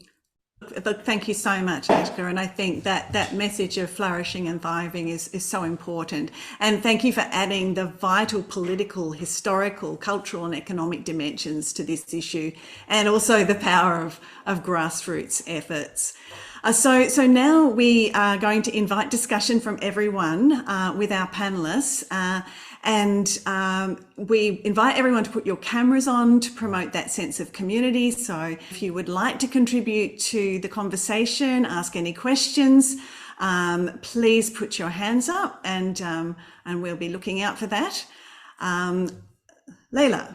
Speaker 1: Look, thank you so much, Ashka. And I think that message of flourishing and thriving is so important. And thank you for adding the vital political, historical, cultural and economic dimensions to this issue, and also the power of grassroots efforts. So now we are going to invite discussion from everyone with our panelists. And we invite everyone to put your cameras on to promote that sense of community. So if you would like to contribute to the conversation, ask any questions, please put your hands up, and we'll be looking out for that. Leila.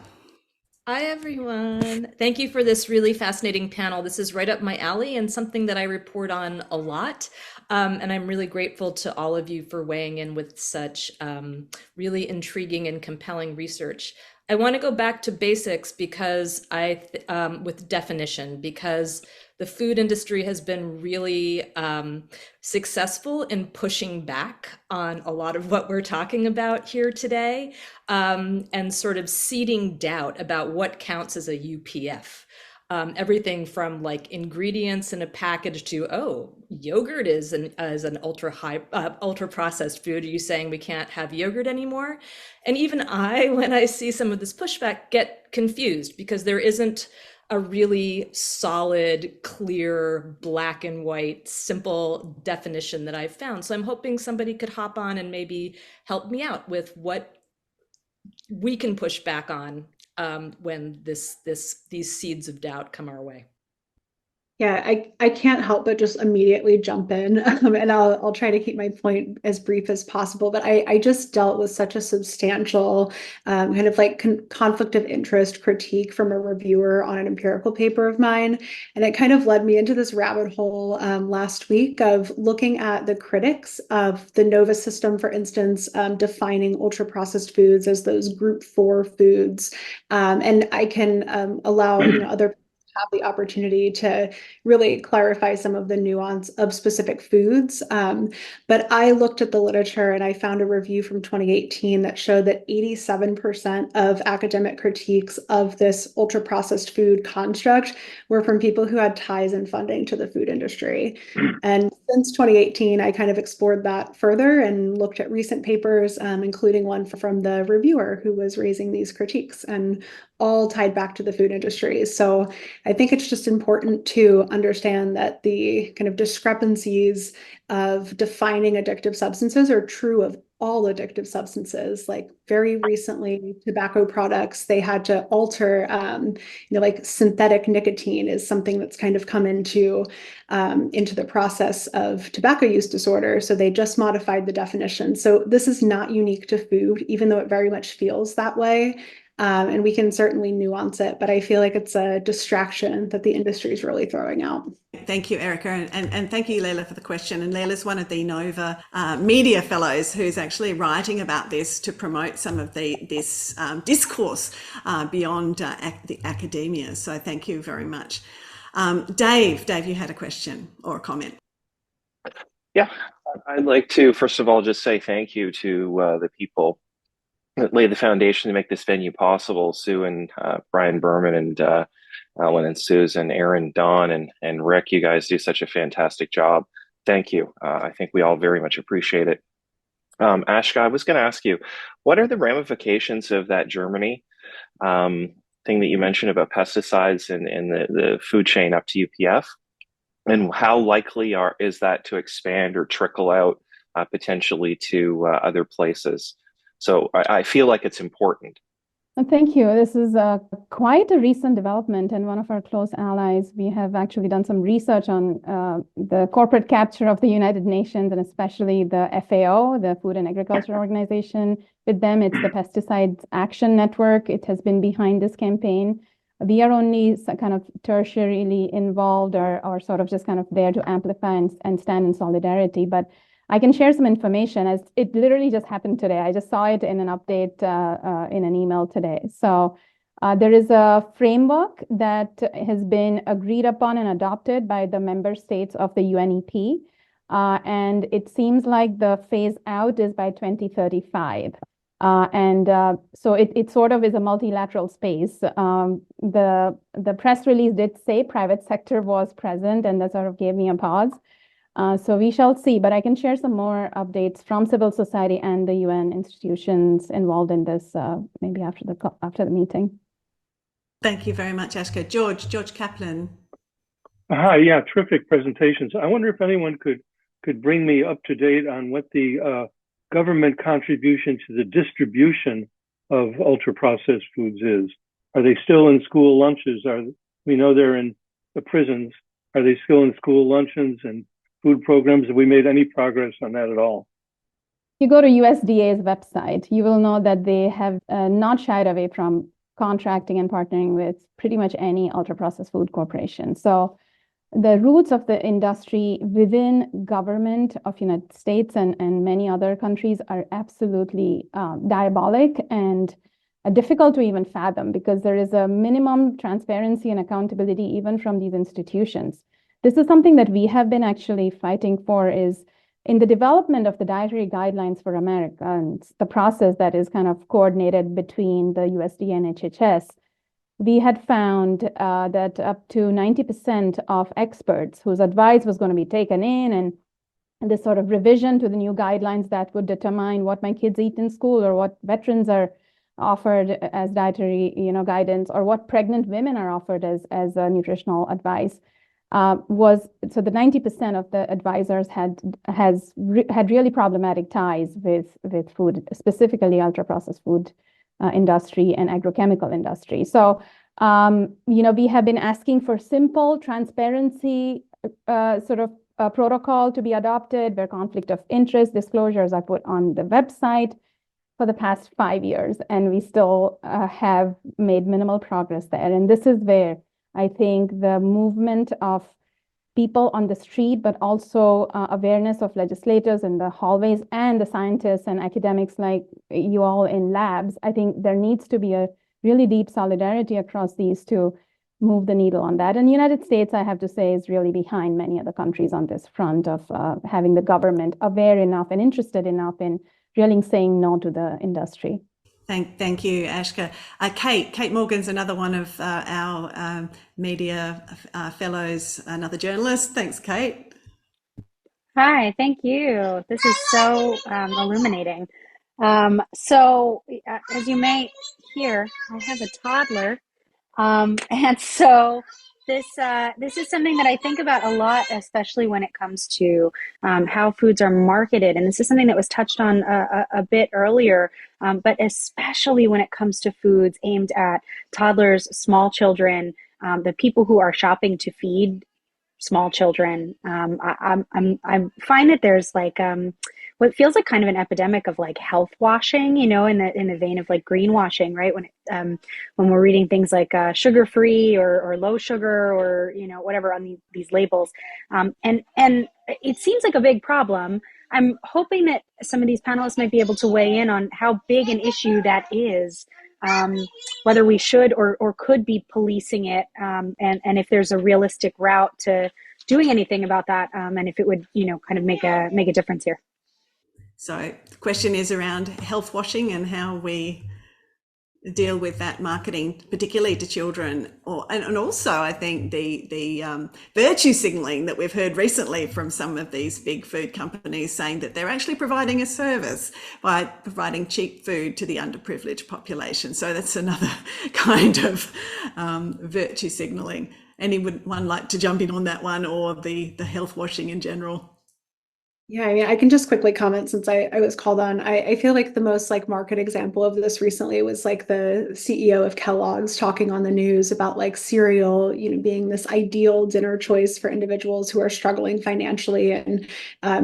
Speaker 10: Hi, everyone. Thank you for this really fascinating panel. This is right up my alley and something that I report on a lot. And I'm really grateful to all of you for weighing in with such really intriguing and compelling research. I want to go back to basics because with definition, because the food industry has been really successful in pushing back on a lot of what we're talking about here today, and sort of seeding doubt about what counts as a UPF. Everything from like ingredients in a package to, oh, yogurt is an ultra processed food. Are you saying we can't have yogurt anymore? And even I, when I see some of this pushback, get confused because there isn't a really solid, clear, black and white, simple definition that I've found. So I'm hoping somebody could hop on and maybe help me out with what we can push back on when these seeds of doubt come our way.
Speaker 5: Yeah, I can't help but just immediately jump in, and I'll try to keep my point as brief as possible. But I just dealt with such a substantial kind of like conflict of interest critique from a reviewer on an empirical paper of mine, and it kind of led me into this rabbit hole last week of looking at the critics of the NOVA system, for instance, defining ultra processed foods as those group 4 foods, and I can allow other have the opportunity to really clarify some of the nuance of specific foods. But I looked at the literature and I found a review from 2018 that showed that 87% of academic critiques of this ultra processed food construct were from people who had ties and funding to the food industry. And since 2018, I kind of explored that further and looked at recent papers, including one from the reviewer who was raising these critiques, and all tied back to the food industry. So I think it's just important to understand that the kind of discrepancies of defining addictive substances are true of all addictive substances. Like very recently, tobacco products, they had to alter, like synthetic nicotine is something that's kind of come into the process of tobacco use disorder. So they just modified the definition. So this is not unique to food, even though it very much feels that way. And we can certainly nuance it, but I feel like it's a distraction that the industry is really throwing out.
Speaker 1: Thank you, Erica, and thank you, Leila, for the question. And Leila's one of the NOVA media fellows who's actually writing about this to promote some of this discourse beyond the academia. So thank you very much. Dave, you had a question or a comment?
Speaker 11: Yeah, I'd like to, first of all, just say thank you to the people that laid the foundation to make this venue possible. Sue and Brian Berman and Alan and Susan, Aaron, Don, and Rick, you guys do such a fantastic job. Thank you. I think we all very much appreciate it. Ashka, I was going to ask you, what are the ramifications of that Germany thing that you mentioned about pesticides and the food chain up to UPF? And how likely is that to expand or trickle out potentially to other places? So I feel like it's important.
Speaker 9: Thank you. This is quite a recent development, and one of our close allies. We have actually done some research on the corporate capture of the United Nations, and especially the FAO, the Food and Agriculture Organization. With them, it's the Pesticides Action Network. It has been behind this campaign. We are only kind of tertiarily involved or sort of just kind of there to amplify and stand in solidarity. But I can share some information, as it literally just happened today. I just saw it in an update in an email today. So there is a framework that has been agreed upon and adopted by the member states of the UNEP. And it seems like the phase out is by 2035. So it sort of is a multilateral space. The press release did say private sector was present, and that sort of gave me a pause. So we shall see, but I can share some more updates from civil society and the UN institutions involved in this maybe after the meeting.
Speaker 1: Thank you very much, Ashka. George Kaplan.
Speaker 12: Hi, yeah, terrific presentations. I wonder if anyone could bring me up to date on what the government contribution to the distribution of ultra-processed foods is. Are they still in school lunches? We know they're in the prisons. Are they still in school luncheons and food programs? Have we made any progress on that at all?
Speaker 9: You go to USDA's website, you will know that they have not shied away from contracting and partnering with pretty much any ultra-processed food corporation. So the roots of the industry within government of United States and many other countries are absolutely diabolic and difficult to even fathom, because there is a minimum transparency and accountability even from these institutions. This is something that we have been actually fighting for, is in the development of the dietary guidelines for Americans, the process that is kind of coordinated between the USDA and HHS. We had found that up to 90% of experts whose advice was going to be taken in, and this sort of revision to the new guidelines that would determine what my kids eat in school, or what veterans are offered as dietary, guidance, or what pregnant women are offered as nutritional advice, was so the 90% of the advisors had really problematic ties with food, specifically ultra-processed food industry and agrochemical industry. So, we have been asking for simple transparency protocol to be adopted, where conflict of interest disclosures are put on the website for the past 5 years, and we still have made minimal progress there. And this is where I think the movement of people on the street, but also awareness of legislators in the hallways and the scientists and academics like you all in labs, I think there needs to be a really deep solidarity across these to move the needle on that. And the United States, I have to say, is really behind many other countries on this front of having the government aware enough and interested enough in really saying no to the industry.
Speaker 1: Thank you, Ashka. Kate Morgan's another one of our media fellows, another journalist. Thanks, Kate.
Speaker 13: Hi, thank you. This is so illuminating. So as you may hear, I have a toddler. And so this is something that I think about a lot, especially when it comes to how foods are marketed. And this is something that was touched on a bit earlier, but especially when it comes to foods aimed at toddlers, small children, the people who are shopping to feed small children. I find that there's like what feels like kind of an epidemic of like health washing, in the vein of like greenwashing, right? When we're reading things like sugar free or low sugar or whatever on these labels, and it seems like a big problem. I'm hoping that some of these panelists might be able to weigh in on how big an issue that is. Whether we should or could be policing it, and if there's a realistic route to doing anything about that, and if it would, kind of make a difference here.
Speaker 1: So the question is around health washing and how we deal with that marketing, particularly to children, and also I think the virtue signaling that we've heard recently from some of these big food companies, saying that they're actually providing a service by providing cheap food to the underprivileged population. So that's another kind of virtue signaling. Anyone like to jump in on that one, or the health washing in general?
Speaker 5: Yeah, I mean, I can just quickly comment since I was called on. I feel like the most like market example of this recently was like the CEO of Kellogg's talking on the news about like cereal, being this ideal dinner choice for individuals who are struggling financially. And,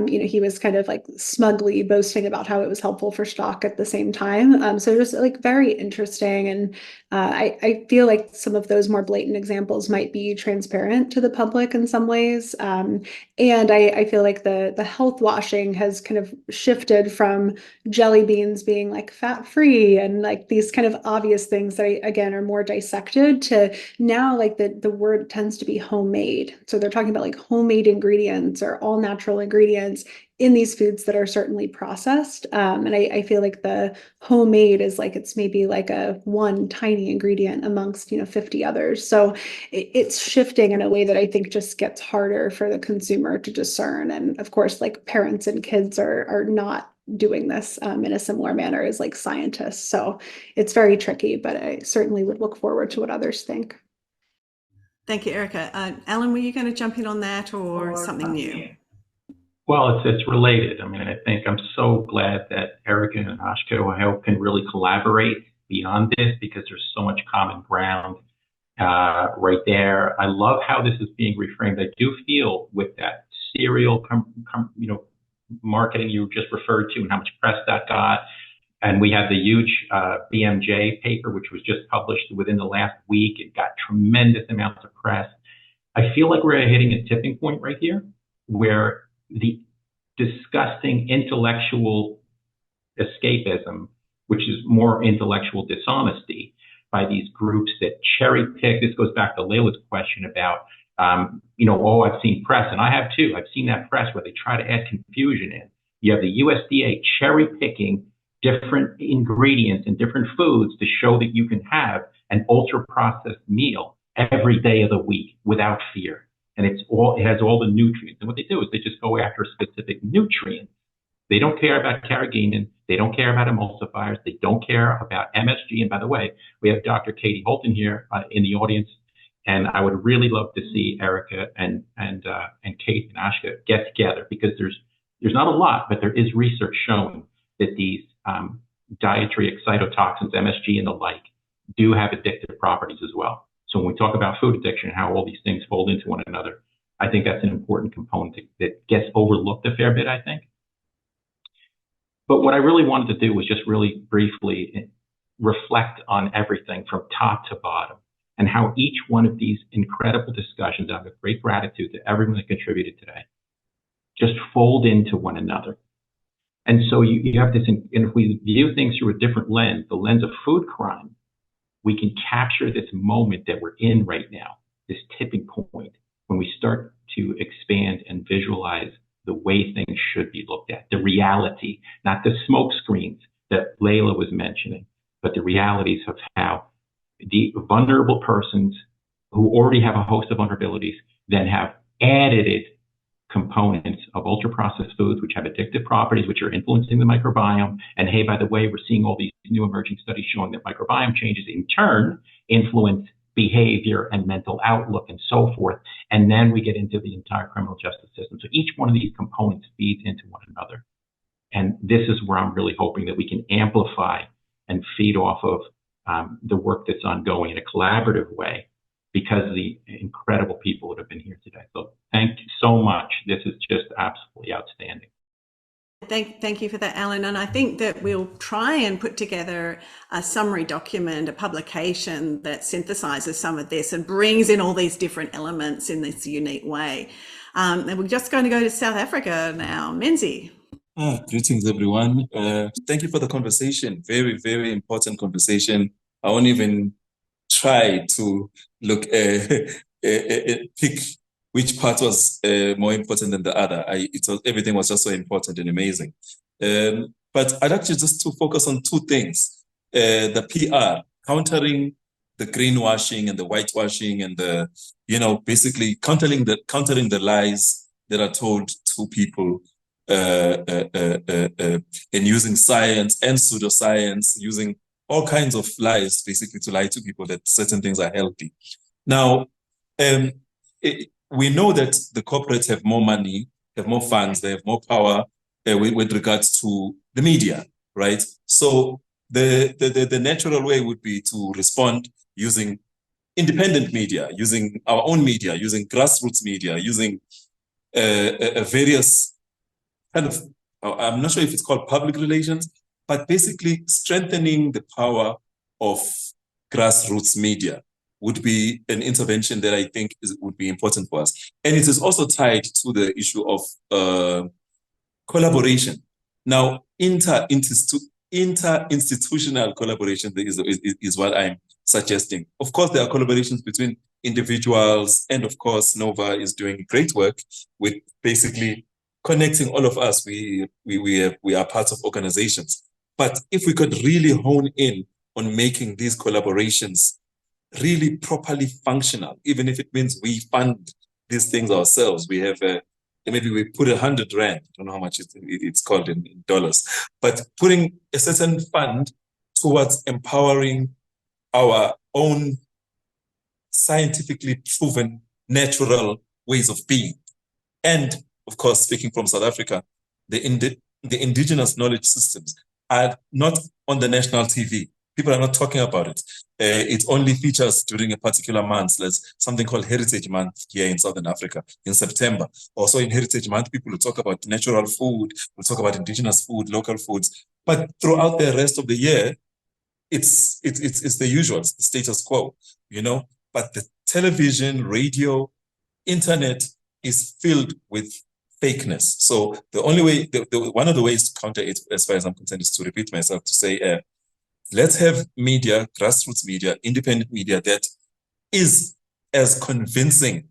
Speaker 5: he was kind of like smugly boasting about how it was helpful for stock at the same time. So it was like very interesting. And I feel like some of those more blatant examples might be transparent to the public in some ways. And I feel like the health washing has kind of shifted from jelly beans being like fat-free and like these kind of obvious things that again are more dissected, to now like the word tends to be homemade. So they're talking about like homemade ingredients or all natural ingredients in these foods that are certainly processed. And I feel like the homemade is like, it's maybe like a one tiny ingredient amongst, 50 others. So it's shifting in a way that I think just gets harder for the consumer to discern. And of course, like parents and kids are not doing this in a similar manner as like scientists. So it's very tricky, but I certainly would look forward to what others think.
Speaker 1: Thank you, Erica. Alan, were you going to jump in on that or something new?
Speaker 14: Well, it's related. I mean, I think I'm so glad that Erica and Ashka can really collaborate beyond this, because there's so much common ground right there. I love how this is being reframed. I do feel with that cereal, marketing you just referred to and how much press that got, And we had the huge BMJ paper, which was just published within the last week. It got tremendous amounts of press. I feel like we're hitting a tipping point right here where the disgusting intellectual escapism, which is more intellectual dishonesty by these groups that cherry pick. This goes back to Layla's question about, I've seen press, and I have too. I've seen that press where they try to add confusion in. You have the USDA cherry picking different ingredients in different foods to show that you can have an ultra processed meal every day of the week without fear. And it has all the nutrients. And what they do is they just go after specific nutrients. They don't care about carrageenan. They don't care about emulsifiers. They don't care about MSG. And by the way, we have Dr. Katie Holton here in the audience. And I would really love to see Erica and Kate and Ashka get together, because there's not a lot, but there is research showing that these dietary excitotoxins, MSG and the like, do have addictive properties as well. So when we talk about food addiction and how all these things fold into one another, I think that's an important component that gets overlooked a fair bit, I think. But what I really wanted to do was just really briefly reflect on everything from top to bottom, and how each one of these incredible discussions, I have great gratitude to everyone that contributed today, just fold into one another. And so you have this, and if we view things through a different lens, the lens of food crime, we can capture this moment that we're in right now, this tipping point, when we start to expand and visualize the way things should be looked at, the reality, not the smoke screens that Layla was mentioning, but the realities of how the vulnerable persons who already have a host of vulnerabilities then have added components of ultra-processed foods, which have addictive properties, which are influencing the microbiome. And hey, by the way, we're seeing all these new emerging studies showing that microbiome changes in turn influence behavior and mental outlook and so forth. And then we get into the entire criminal justice system. So each one of these components feeds into one another. And this is where I'm really hoping that we can amplify and feed off of the work that's ongoing in a collaborative way, because of the incredible people that have been here today. So thank you so much. This is just absolutely outstanding.
Speaker 1: Thank you for that, Alan. And I think that we'll try and put together a summary document, a publication that synthesizes some of this and brings in all these different elements in this unique way. And we're just going to go to South Africa now. Menzi.
Speaker 15: Greetings, everyone. Thank you for the conversation. Very, very important conversation. I won't even try to look pick which part was more important than the other. Everything was just so important and amazing. But I'd actually just to focus on two things: the PR, countering the greenwashing and the whitewashing, and the basically countering the lies that are told to people, and using science and pseudoscience, using all kinds of lies basically to lie to people that certain things are healthy. Now, we know that the corporates have more money, have more funds, they have more power with regards to the media, right? So the natural way would be to respond using independent media, using our own media, using grassroots media, using various kind of, I'm not sure if it's called public relations, but basically strengthening the power of grassroots media would be an intervention that I think would be important for us. And it is also tied to the issue of collaboration. Now, inter-institutional collaboration is what I'm suggesting. Of course, there are collaborations between individuals, and of course, Nova is doing great work with basically connecting all of us. We are parts of organizations. But if we could really hone in on making these collaborations really properly functional, even if it means we fund these things ourselves, we have maybe we put 100 Rand, I don't know how much it's called in dollars, but putting a certain fund towards empowering our own scientifically proven natural ways of being. And of course, speaking from South Africa, the indigenous knowledge systems are not on the national TV. People are not talking about it. It only features during a particular month. There's something called Heritage Month here in Southern Africa in September. Also in Heritage Month, people will talk about natural food, we'll talk about indigenous food, local foods. But throughout the rest of the year, it's the usual, it's the status quo, you know. But the television, radio, internet is filled with fakeness. So the only way, one of the ways to counter it, as far as I'm concerned, is to repeat myself, to say, let's have media, grassroots media, independent media that is as convincing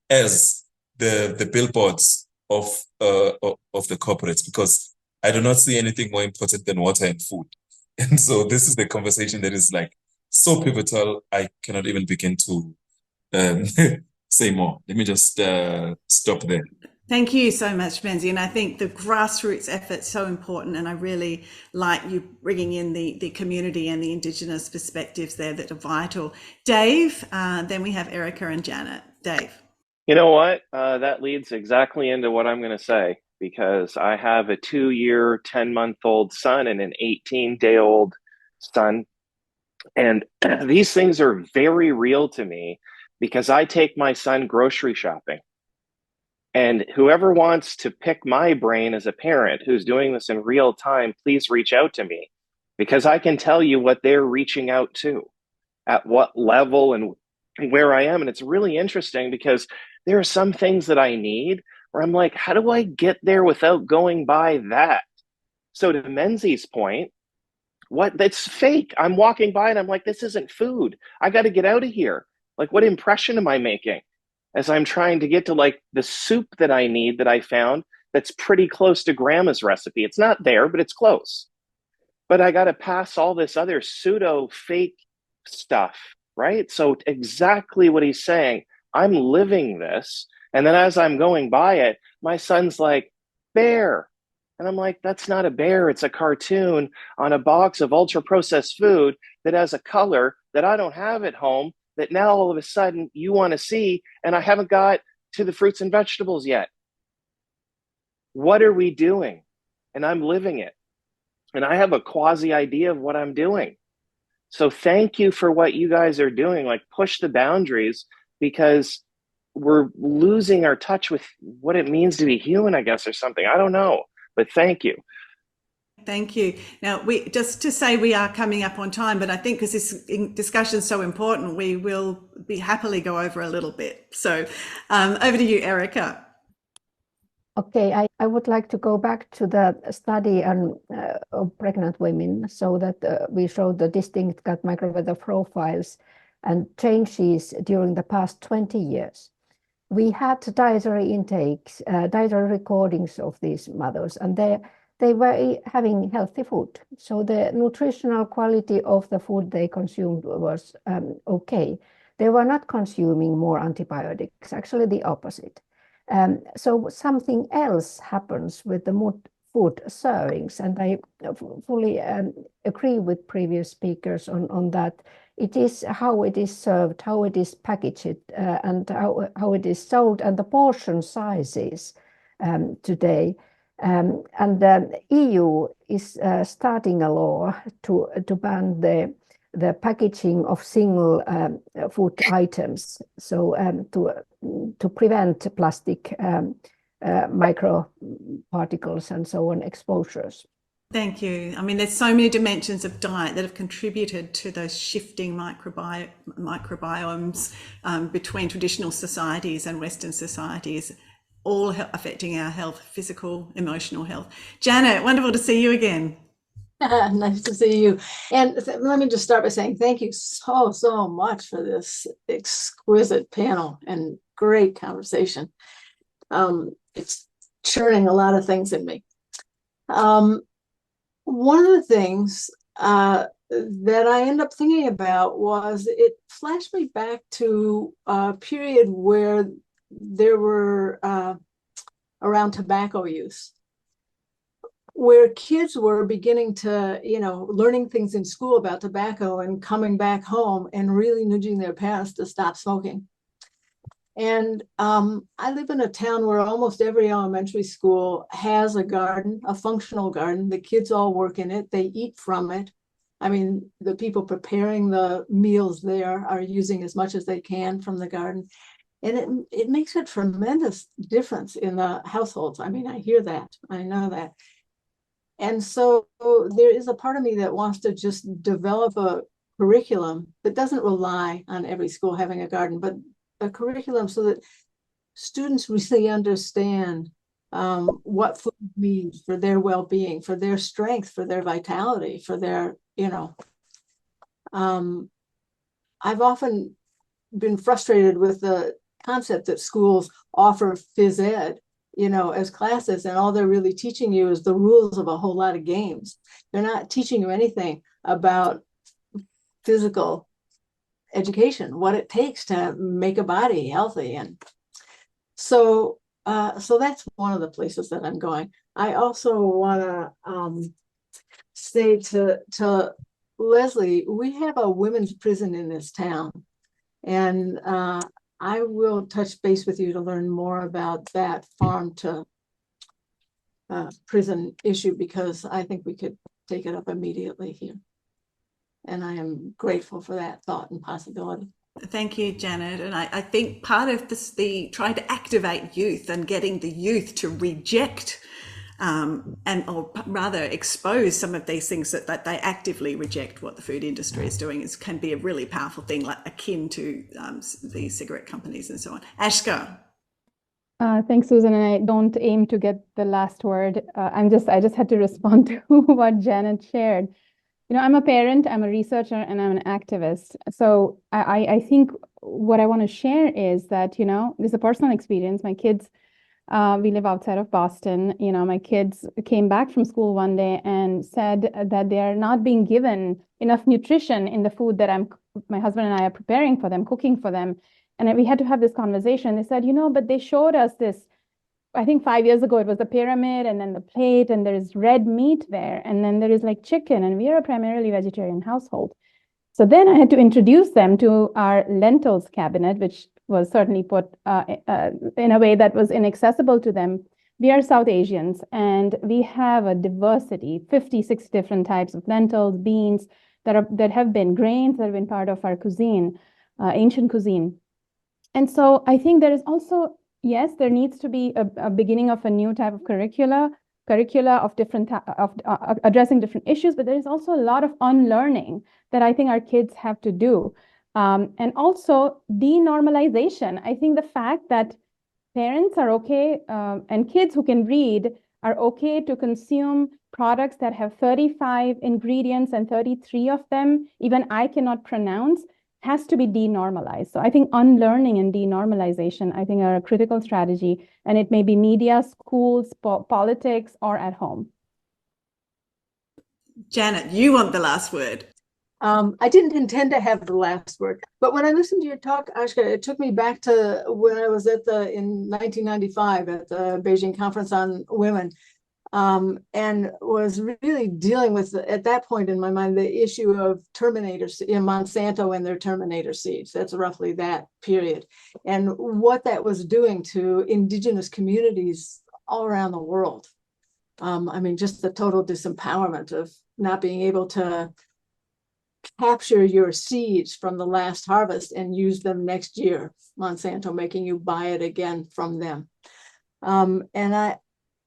Speaker 15: as the billboards of the corporates, because I do not see anything more important than water and food. And so this is the conversation that is like so pivotal. I cannot even begin to say more. Let me just stop there.
Speaker 1: Thank you so much, Menzi. And I think the grassroots effort's so important. And I really like you bringing in the community and the Indigenous perspectives there that are vital. Dave, then we have Erica and Janet. Dave.
Speaker 11: You know what? That leads exactly into what I'm going to say, because I have a 2-year, 10-month-old son and an 18-day-old son. And these things are very real to me because I take my son grocery shopping. And whoever wants to pick my brain as a parent who's doing this in real time, please reach out to me, because I can tell you what they're reaching out to, at what level and where I am. And it's really interesting because there are some things that I need where I'm like, how do I get there without going by that? So to Menzi's point, that's fake. I'm walking by and I'm like, this isn't food. I got to get out of here. Like, what impression am I making as I'm trying to get to like the soup that I need that I found that's pretty close to grandma's recipe? It's not there, but it's close. But I got to pass all this other pseudo fake stuff, right? So exactly what he's saying, I'm living this. And then as I'm going by it, my son's like, bear. And I'm like, that's not a bear. It's a cartoon on a box of ultra processed food that has a color that I don't have at home, that now all of a sudden you want to see, and I haven't got to the fruits and vegetables yet. What are we doing? And I'm living it. And I have a quasi idea of what I'm doing. So thank you for what you guys are doing. Like, push the boundaries, because we're losing our touch with what it means to be human, I guess, or something. I don't know, but thank you.
Speaker 1: Thank you. Now, just to say we are coming up on time, but I think because this discussion is so important, we will be happily go over a little bit. So over to you, Erica.
Speaker 6: Okay, I would like to go back to the study on of pregnant women, so that we showed the distinct gut microweather profiles and changes during the past 20 years. We had dietary intakes, dietary recordings of these mothers, and they were having healthy food. So the nutritional quality of the food they consumed was okay. They were not consuming more antibiotics, actually the opposite. So something else happens with the food servings, and I fully agree with previous speakers on that. It is how it is served, how it is packaged, and how it is sold, and the portion sizes today. And the EU is starting a law to ban the packaging of single food items, so to prevent plastic microparticles and so on exposures.
Speaker 1: Thank you. I mean, there's so many dimensions of diet that have contributed to those shifting microbiomes between traditional societies and Western societies, all affecting our health, physical, emotional health. Janet, wonderful to see you again.
Speaker 16: Nice to see you. And let me just start by saying thank you so much for this exquisite panel and great conversation. It's churning a lot of things in me. One of the things that I end up thinking about was it flashed me back to a period where there were around tobacco use, where kids were beginning to, learning things in school about tobacco and coming back home and really nudging their parents to stop smoking. And I live in a town where almost every elementary school has a garden, a functional garden. The kids all work in it. They eat from it. I mean, the people preparing the meals there are using as much as they can from the garden. And it makes a tremendous difference in the households. I mean, I hear that. I know that. And so there is a part of me that wants to just develop a curriculum that doesn't rely on every school having a garden, but a curriculum so that students really understand what food means for their well-being, for their strength, for their vitality, for their, I've often been frustrated with the concept that schools offer phys ed, as classes, and all they're really teaching you is the rules of a whole lot of games. They're not teaching you anything about physical education, what it takes to make a body healthy. And so that's one of the places that I'm going. I also want to say to Leslie, we have a women's prison in this town, and I will touch base with you to learn more about that farm to prison issue, because I think we could take it up immediately here. And I am grateful for that thought and possibility.
Speaker 1: Thank you, Janet. And I think part of this, the trying to activate youth and getting the youth to reject or rather expose some of these things that they actively reject what the food industry is doing can be a really powerful thing, like akin to the cigarette companies and so on. Ashka.
Speaker 9: Thanks, Susan. And I don't aim to get the last word. I just had to respond to what Janet shared. I'm a parent, I'm a researcher, and I'm an activist. So I think what I want to share is that, this is a personal experience. My kids, we live outside of Boston. My kids came back from school one day and said that they are not being given enough nutrition in the food that my husband and I are preparing for them, cooking for them. And we had to have this conversation. They said, but they showed us this. I think 5 years ago, it was the pyramid and then the plate, and there is red meat there. And then there is like chicken, and we are a primarily vegetarian household. So then I had to introduce them to our lentils cabinet, which was certainly put in a way that was inaccessible to them. We are South Asians, and we have a diversity, 56 different types of lentils, beans that have been grains that have been part of our cuisine, ancient cuisine. And so I think there is also, yes, there needs to be a beginning of a new type of curricula of different of addressing different issues, but there is also a lot of unlearning that I think our kids have to do, and also denormalization. I think the fact that parents are okay and kids who can read are okay to consume products that have 35 ingredients and 33 of them, even I cannot pronounce, has to be denormalized. So I think unlearning and denormalization, I think, are a critical strategy, and it may be media, schools, politics, or at home.
Speaker 1: Janet, you want the last word.
Speaker 16: I didn't intend to have the last word, but when I listened to your talk, Ashka, it took me back to when I was in 1995 at the Beijing Conference on Women, and was really dealing with, at that point in my mind, the issue of Monsanto and their terminator seeds. That's roughly that period. And what that was doing to indigenous communities all around the world. Just the total disempowerment of not being able to capture your seeds from the last harvest and use them next year. Monsanto making you buy it again from them.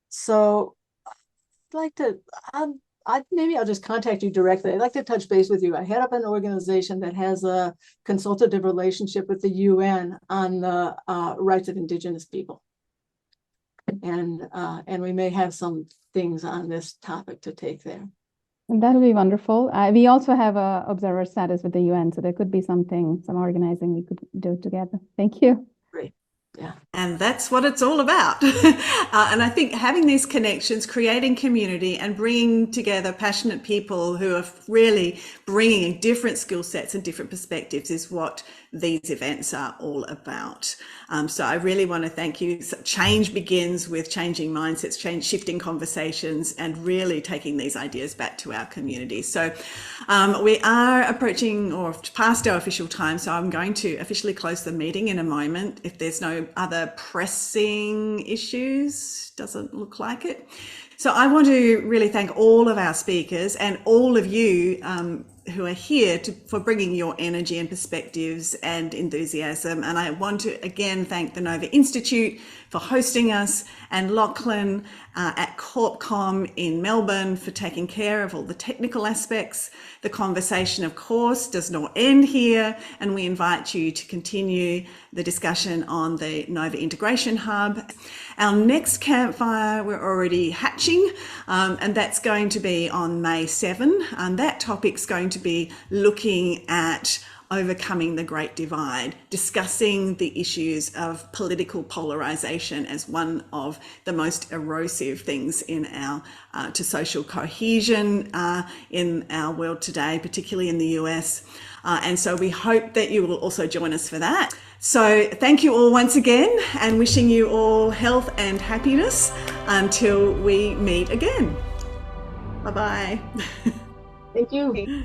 Speaker 16: So I'd like to, maybe I'll just contact you directly. I'd like to touch base with you. I head up an organization that has a consultative relationship with the UN on the rights of indigenous people. And we may have some things on this topic to take there.
Speaker 9: That would be wonderful. We also have a observer status with the UN, so there could be some organizing we could do together. Thank you.
Speaker 16: Great. Yeah.
Speaker 1: And that's what it's all about. And I think having these connections, creating community, and bringing together passionate people who are really bringing different skill sets and different perspectives is what these events are all about. So I really want to thank you. Change begins with changing mindsets, shifting conversations, and really taking these ideas back to our community. So we are approaching or past our official time, so I'm going to officially close the meeting in a moment. If there's no other pressing issues, doesn't look like it. So I want to really thank all of our speakers and all of you who are here for bringing your energy and perspectives and enthusiasm. And I want to again thank the Nova Institute for hosting us, and Lachlan at CorpCom in Melbourne for taking care of all the technical aspects. The conversation, of course, does not end here, and we invite you to continue the discussion on the Nova Integration Hub. Our next campfire, we're already hatching, and that's going to be on May 7, and that topic's going to be looking at overcoming the Great Divide, discussing the issues of political polarization as one of the most erosive things in our to social cohesion in our world today, particularly in the US. And so we hope that you will also join us for that. So thank you all once again, and wishing you all health and happiness until we meet again. Bye-bye.
Speaker 16: Thank you.